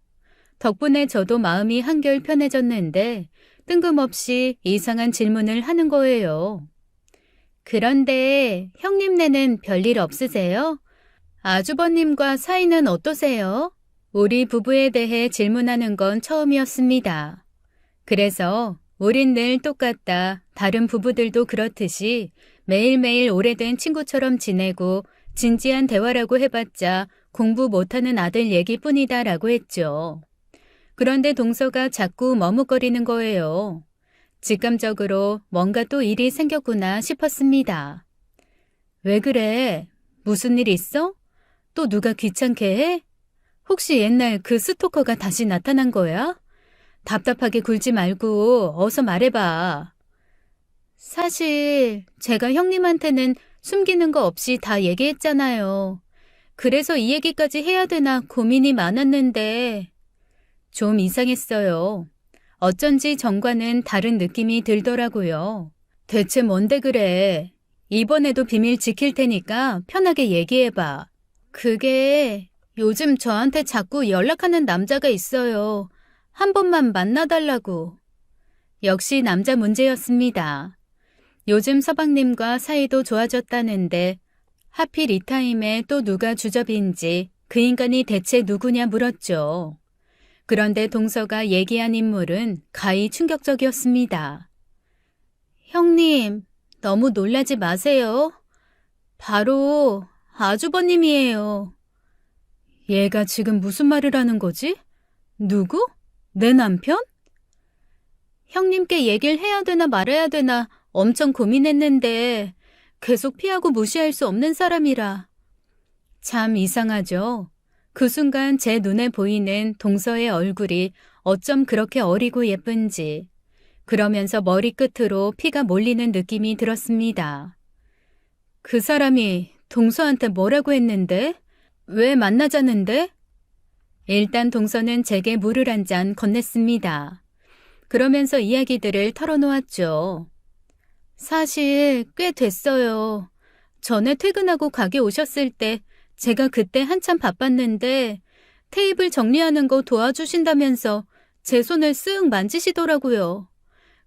덕분에 저도 마음이 한결 편해졌는데 뜬금없이 이상한 질문을 하는 거예요. 그런데 형님네는 별일 없으세요? 아주버님과 사이는 어떠세요? 우리 부부에 대해 질문하는 건 처음이었습니다. 그래서 우린 늘 똑같다. 다른 부부들도 그렇듯이 매일매일 오래된 친구처럼 지내고 진지한 대화라고 해봤자 공부 못하는 아들 얘기뿐이다 라고 했죠. 그런데 동서가 자꾸 머뭇거리는 거예요. 직감적으로 뭔가 또 일이 생겼구나 싶었습니다. 왜 그래? 무슨 일 있어? 또 누가 귀찮게 해? 혹시 옛날 그 스토커가 다시 나타난 거야? 답답하게 굴지 말고 어서 말해봐. 사실 제가 형님한테는 숨기는 거 없이 다 얘기했잖아요. 그래서 이 얘기까지 해야 되나 고민이 많았는데 좀 이상했어요. 어쩐지 전과는 다른 느낌이 들더라고요. 대체 뭔데 그래? 이번에도 비밀 지킬 테니까 편하게 얘기해봐. 그게 요즘 저한테 자꾸 연락하는 남자가 있어요. 한 번만 만나달라고. 역시 남자 문제였습니다. 요즘 서방님과 사이도 좋아졌다는데 하필 이 타임에 또 누가 주접인지 그 인간이 대체 누구냐 물었죠. 그런데 동서가 얘기한 인물은 가히 충격적이었습니다. 형님, 너무 놀라지 마세요. 바로 아주버님이에요. 얘가 지금 무슨 말을 하는 거지? 누구? 내 남편? 형님께 얘기를 해야 되나 말아야 되나 엄청 고민했는데 계속 피하고 무시할 수 없는 사람이라. 참 이상하죠. 그 순간 제 눈에 보이는 동서의 얼굴이 어쩜 그렇게 어리고 예쁜지. 그러면서 머리끝으로 피가 몰리는 느낌이 들었습니다. 그 사람이 동서한테 뭐라고 했는데? 왜 만나자는데? 일단 동서는 제게 물을 한 잔 건넸습니다. 그러면서 이야기들을 털어놓았죠. 사실 꽤 됐어요. 전에 퇴근하고 가게 오셨을 때 제가 그때 한참 바빴는데 테이블 정리하는 거 도와주신다면서 제 손을 쓱 만지시더라고요.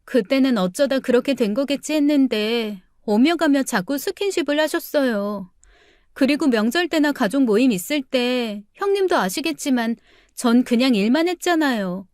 그때는 어쩌다 그렇게 된 거겠지 했는데 오며 가며 자꾸 스킨십을 하셨어요. 그리고 명절 때나 가족 모임 있을 때 형님도 아시겠지만 전 그냥 일만 했잖아요.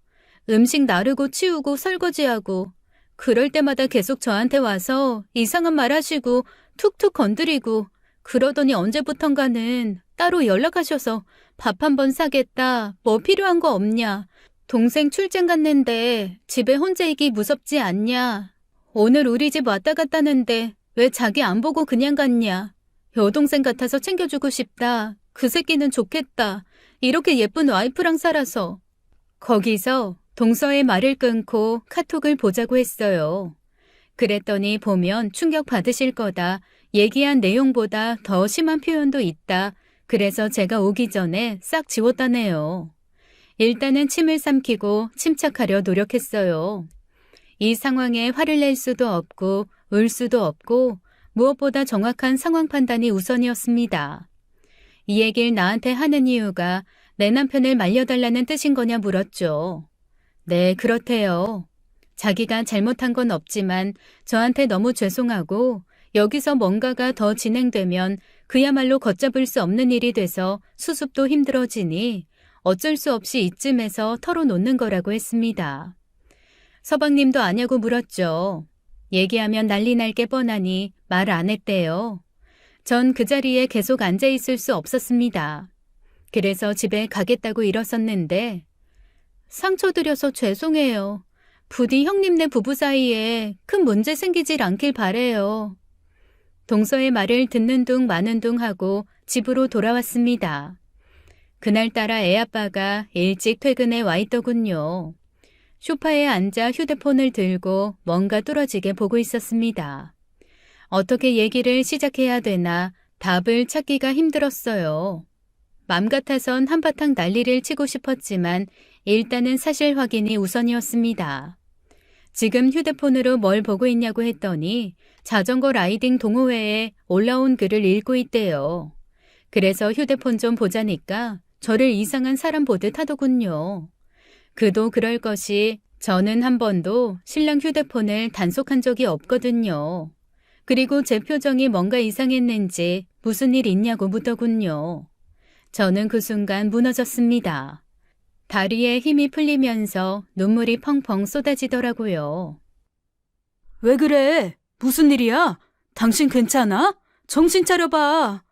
음식 나르고 치우고 설거지하고 그럴 때마다 계속 저한테 와서 이상한 말 하시고 툭툭 건드리고 그러더니 언제부턴가는 따로 연락하셔서 밥 한 번 사겠다, 뭐 필요한 거 없냐, 동생 출장 갔는데 집에 혼자 있기 무섭지 않냐, 오늘 우리 집 왔다 갔다는데 왜 자기 안 보고 그냥 갔냐, 여동생 같아서 챙겨주고 싶다, 그 새끼는 좋겠다, 이렇게 예쁜 와이프랑 살아서. 거기서 동서의 말을 끊고 카톡을 보자고 했어요. 그랬더니 보면 충격 받으실 거다. 얘기한 내용보다 더 심한 표현도 있다. 그래서 제가 오기 전에 싹 지웠다네요. 일단은 침을 삼키고 침착하려 노력했어요. 이 상황에 화를 낼 수도 없고 울 수도 없고 무엇보다 정확한 상황 판단이 우선이었습니다. 이 얘기를 나한테 하는 이유가 내 남편을 말려달라는 뜻인 거냐 물었죠. 네, 그렇대요. 자기가 잘못한 건 없지만 저한테 너무 죄송하고 여기서 뭔가가 더 진행되면 그야말로 걷잡을 수 없는 일이 돼서 수습도 힘들어지니 어쩔 수 없이 이쯤에서 털어놓는 거라고 했습니다. 서방님도 아냐고 물었죠. 얘기하면 난리 날 게 뻔하니 말 안 했대요. 전 그 자리에 계속 앉아 있을 수 없었습니다. 그래서 집에 가겠다고 일었었는데 상처 드려서 죄송해요. 부디 형님네 부부 사이에 큰 문제 생기질 않길 바래요. 동서의 말을 듣는 둥 마는 둥 하고 집으로 돌아왔습니다. 그날따라 애아빠가 일찍 퇴근해 와 있더군요. 소파에 앉아 휴대폰을 들고 뭔가 뚫어지게 보고 있었습니다. 어떻게 얘기를 시작해야 되나 답을 찾기가 힘들었어요. 맘 같아선 한바탕 난리를 치고 싶었지만 일단은 사실 확인이 우선이었습니다. 지금 휴대폰으로 뭘 보고 있냐고 했더니 자전거 라이딩 동호회에 올라온 글을 읽고 있대요. 그래서 휴대폰 좀 보자니까 저를 이상한 사람 보듯 하더군요. 그도 그럴 것이 저는 한 번도 신랑 휴대폰을 단속한 적이 없거든요. 그리고 제 표정이 뭔가 이상했는지 무슨 일 있냐고 묻더군요. 저는 그 순간 무너졌습니다. 다리에 힘이 풀리면서 눈물이 펑펑 쏟아지더라고요. 왜 그래? 무슨 일이야? 당신 괜찮아? 정신 차려봐.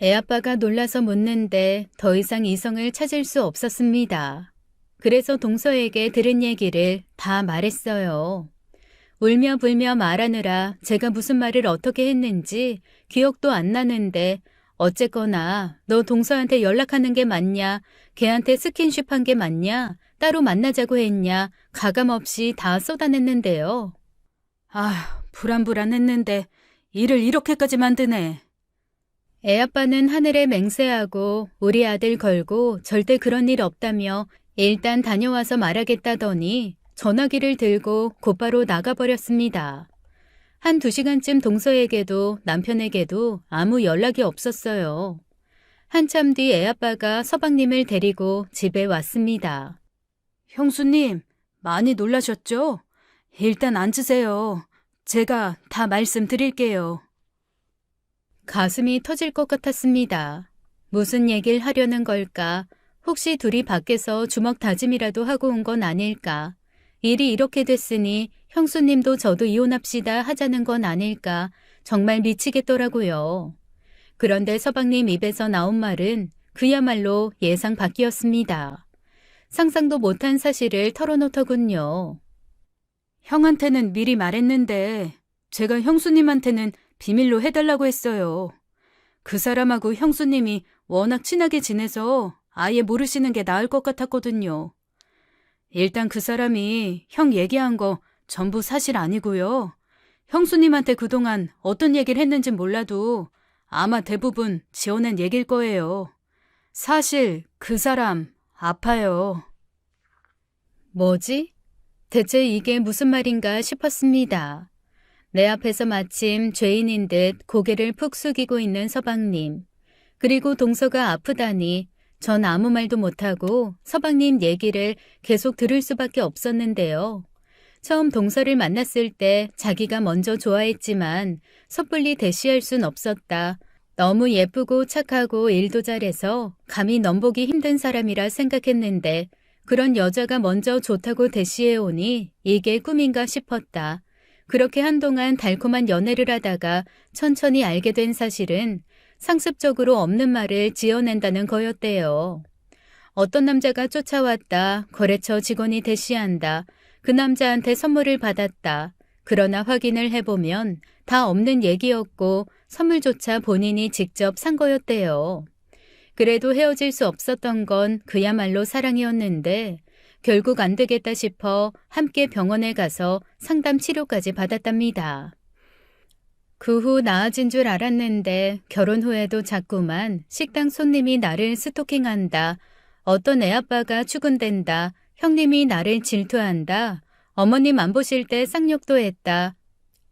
애아빠가 놀라서 묻는데 더 이상 이성을 찾을 수 없었습니다. 그래서 동서에게 들은 얘기를 다 말했어요. 울며 불며 말하느라 제가 무슨 말을 어떻게 했는지 기억도 안 나는데 어쨌거나 너 동서한테 연락하는 게 맞냐? 걔한테 스킨십 한 게 맞냐? 따로 만나자고 했냐? 가감없이 다 쏟아냈는데요. 아, 불안불안했는데 일을 이렇게까지 만드네. 애아빠는 하늘에 맹세하고 우리 아들 걸고 절대 그런 일 없다며 일단 다녀와서 말하겠다더니 전화기를 들고 곧바로 나가버렸습니다. 한 2시간쯤 동서에게도 남편에게도 아무 연락이 없었어요. 한참 뒤 애아빠가 서방님을 데리고 집에 왔습니다. 형수님, 많이 놀라셨죠? 일단 앉으세요. 제가 다 말씀드릴게요. 가슴이 터질 것 같았습니다. 무슨 얘기를 하려는 걸까? 혹시 둘이 밖에서 주먹 다짐이라도 하고 온 건 아닐까? 일이 이렇게 됐으니 형수님도 저도 이혼합시다 하자는 건 아닐까 정말 미치겠더라고요. 그런데 서방님 입에서 나온 말은 그야말로 예상 밖이었습니다. 상상도 못한 사실을 털어놓더군요. 형한테는 미리 말했는데 제가 형수님한테는 비밀로 해달라고 했어요. 그 사람하고 형수님이 워낙 친하게 지내서 아예 모르시는 게 나을 것 같았거든요. 일단 그 사람이 형 얘기한 거 전부 사실 아니고요. 형수님한테 그동안 어떤 얘기를 했는진 몰라도 아마 대부분 지어낸 얘기일 거예요. 사실 그 사람 아파요. 뭐지? 대체 이게 무슨 말인가 싶었습니다. 내 앞에서 마침 죄인인 듯 고개를 푹 숙이고 있는 서방님. 그리고 동서가 아프다니 전 아무 말도 못하고 서방님 얘기를 계속 들을 수밖에 없었는데요. 처음 동서를 만났을 때 자기가 먼저 좋아했지만 섣불리 대시할 순 없었다. 너무 예쁘고 착하고 일도 잘해서 감히 넘보기 힘든 사람이라 생각했는데 그런 여자가 먼저 좋다고 대시해오니 이게 꿈인가 싶었다. 그렇게 한동안 달콤한 연애를 하다가 천천히 알게 된 사실은 상습적으로 없는 말을 지어낸다는 거였대요. 어떤 남자가 쫓아왔다. 거래처 직원이 대시한다. 그 남자한테 선물을 받았다. 그러나 확인을 해보면 다 없는 얘기였고 선물조차 본인이 직접 산 거였대요. 그래도 헤어질 수 없었던 건 그야말로 사랑이었는데 결국 안 되겠다 싶어 함께 병원에 가서 상담 치료까지 받았답니다. 그 후 나아진 줄 알았는데 결혼 후에도 자꾸만 식당 손님이 나를 스토킹한다. 어떤 애아빠가 추근댄다. 형님이 나를 질투한다. 어머님 안 보실 때 쌍욕도 했다.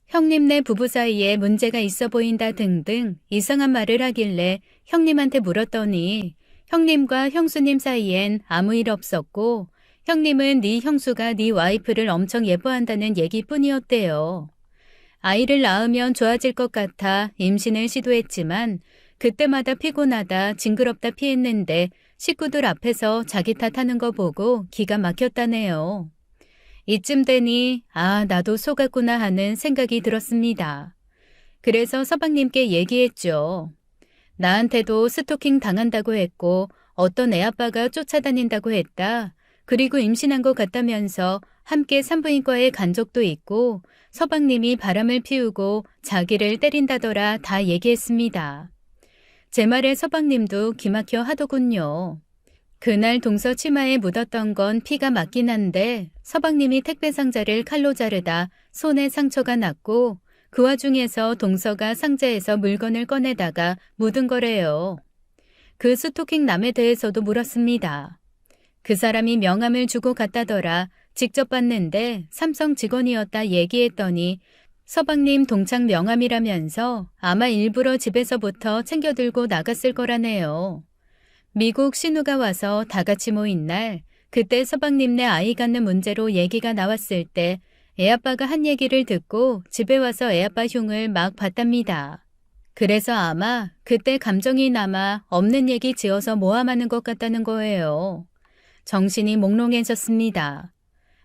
형님네 부부 사이에 문제가 있어 보인다 등등 이상한 말을 하길래 형님한테 물었더니 형님과 형수님 사이엔 아무 일 없었고 형님은 네 형수가 네 와이프를 엄청 예뻐한다는 얘기뿐이었대요. 아이를 낳으면 좋아질 것 같아 임신을 시도했지만 그때마다 피곤하다 징그럽다 피했는데 식구들 앞에서 자기 탓하는 거 보고 기가 막혔다네요. 이쯤 되니 나도 속았구나 하는 생각이 들었습니다. 그래서 서방님께 얘기했죠. 나한테도 스토킹 당한다고 했고 어떤 애아빠가 쫓아다닌다고 했다. 그리고 임신한 것 같다면서 함께 산부인과에 간 적도 있고 서방님이 바람을 피우고 자기를 때린다더라 다 얘기했습니다. 제 말에 서방님도 기막혀 하더군요. 그날 동서 치마에 묻었던 건 피가 맞긴 한데 서방님이 택배 상자를 칼로 자르다 손에 상처가 났고 그 와중에서 동서가 상자에서 물건을 꺼내다가 묻은 거래요. 그 스토킹 남에 대해서도 물었습니다. 그 사람이 명함을 주고 갔다더라. 직접 봤는데 삼성 직원이었다 얘기했더니 서방님 동창 명함이라면서 아마 일부러 집에서부터 챙겨 들고 나갔을 거라네요. 미국 신우가 와서 다 같이 모인 날 그때 서방님네 아이 갖는 문제로 얘기가 나왔을 때 애아빠가 한 얘기를 듣고 집에 와서 애아빠 흉을 막 봤답니다. 그래서 아마 그때 감정이 남아 없는 얘기 지어서 모함하는 것 같다는 거예요. 정신이 몽롱해졌습니다.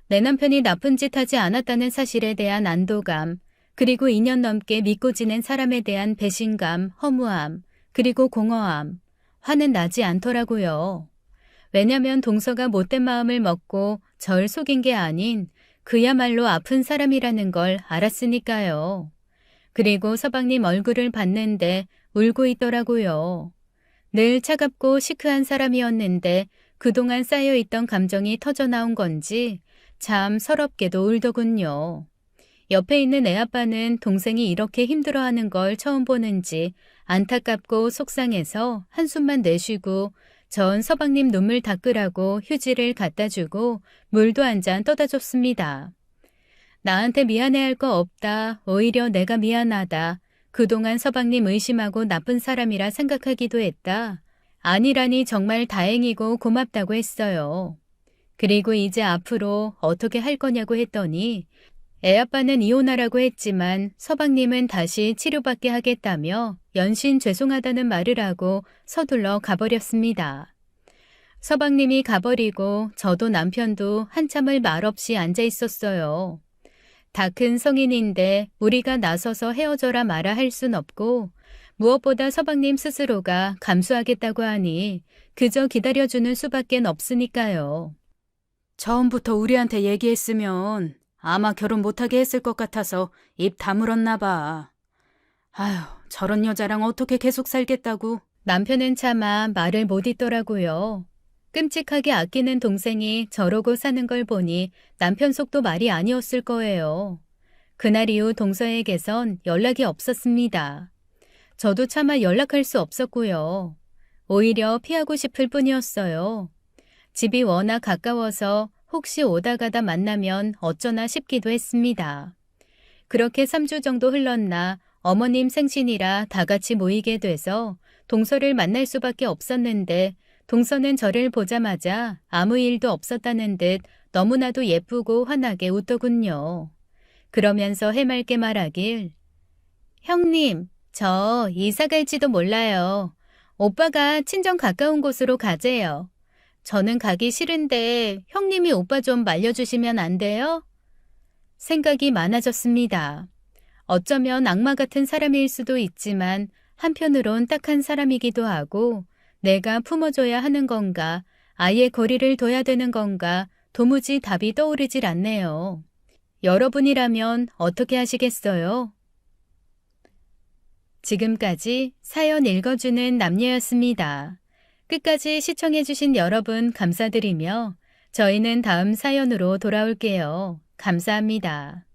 내 남편이 나쁜 짓 하지 않았다는 사실에 대한 안도감, 그리고 2년 넘게 믿고 지낸 사람에 대한 배신감, 허무함, 그리고 공허함. 화는 나지 않더라고요. 왜냐면 동서가 못된 마음을 먹고 절 속인 게 아닌 그야말로 아픈 사람이라는 걸 알았으니까요. 그리고 서방님 얼굴을 봤는데 울고 있더라고요. 늘 차갑고 시크한 사람이었는데 그동안 쌓여있던 감정이 터져나온 건지 참 서럽게도 울더군요. 옆에 있는 애아빠는 동생이 이렇게 힘들어하는 걸 처음 보는지 안타깝고 속상해서 한숨만 내쉬고 전 서방님 눈물 닦으라고 휴지를 갖다 주고 물도 한 잔 떠다 줬습니다. 나한테 미안해할 거 없다. 오히려 내가 미안하다. 그동안 서방님 의심하고 나쁜 사람이라 생각하기도 했다. 아니라니 정말 다행이고 고맙다고 했어요. 그리고 이제 앞으로 어떻게 할 거냐고 했더니 애아빠는 이혼하라고 했지만 서방님은 다시 치료받게 하겠다며 연신 죄송하다는 말을 하고 서둘러 가버렸습니다. 서방님이 가버리고 저도 남편도 한참을 말없이 앉아 있었어요. 다 큰 성인인데 우리가 나서서 헤어져라 마라 할 순 없고 무엇보다 서방님 스스로가 감수하겠다고 하니 그저 기다려주는 수밖엔 없으니까요. 처음부터 우리한테 얘기했으면 아마 결혼 못하게 했을 것 같아서 입 다물었나 봐. 아휴, 저런 여자랑 어떻게 계속 살겠다고. 남편은 차마 말을 못 잇더라고요. 끔찍하게 아끼는 동생이 저러고 사는 걸 보니 남편 속도 말이 아니었을 거예요. 그날 이후 동서에게선 연락이 없었습니다. 저도 차마 연락할 수 없었고요. 오히려 피하고 싶을 뿐이었어요. 집이 워낙 가까워서 혹시 오다 가다 만나면 어쩌나 싶기도 했습니다. 그렇게 3주 정도 흘렀나 어머님 생신이라 다 같이 모이게 돼서 동서를 만날 수밖에 없었는데 동서는 저를 보자마자 아무 일도 없었다는 듯 너무나도 예쁘고 환하게 웃더군요. 그러면서 해맑게 말하길, 형님, 저 이사 갈지도 몰라요. 오빠가 친정 가까운 곳으로 가재요. 저는 가기 싫은데 형님이 오빠 좀 말려주시면 안 돼요? 생각이 많아졌습니다. 어쩌면 악마 같은 사람일 수도 있지만 한편으론 딱한 사람이기도 하고 내가 품어줘야 하는 건가 아예 거리를 둬야 되는 건가 도무지 답이 떠오르질 않네요. 여러분이라면 어떻게 하시겠어요? 지금까지 사연 읽어주는 남녀였습니다. 끝까지 시청해주신 여러분 감사드리며 저희는 다음 사연으로 돌아올게요. 감사합니다.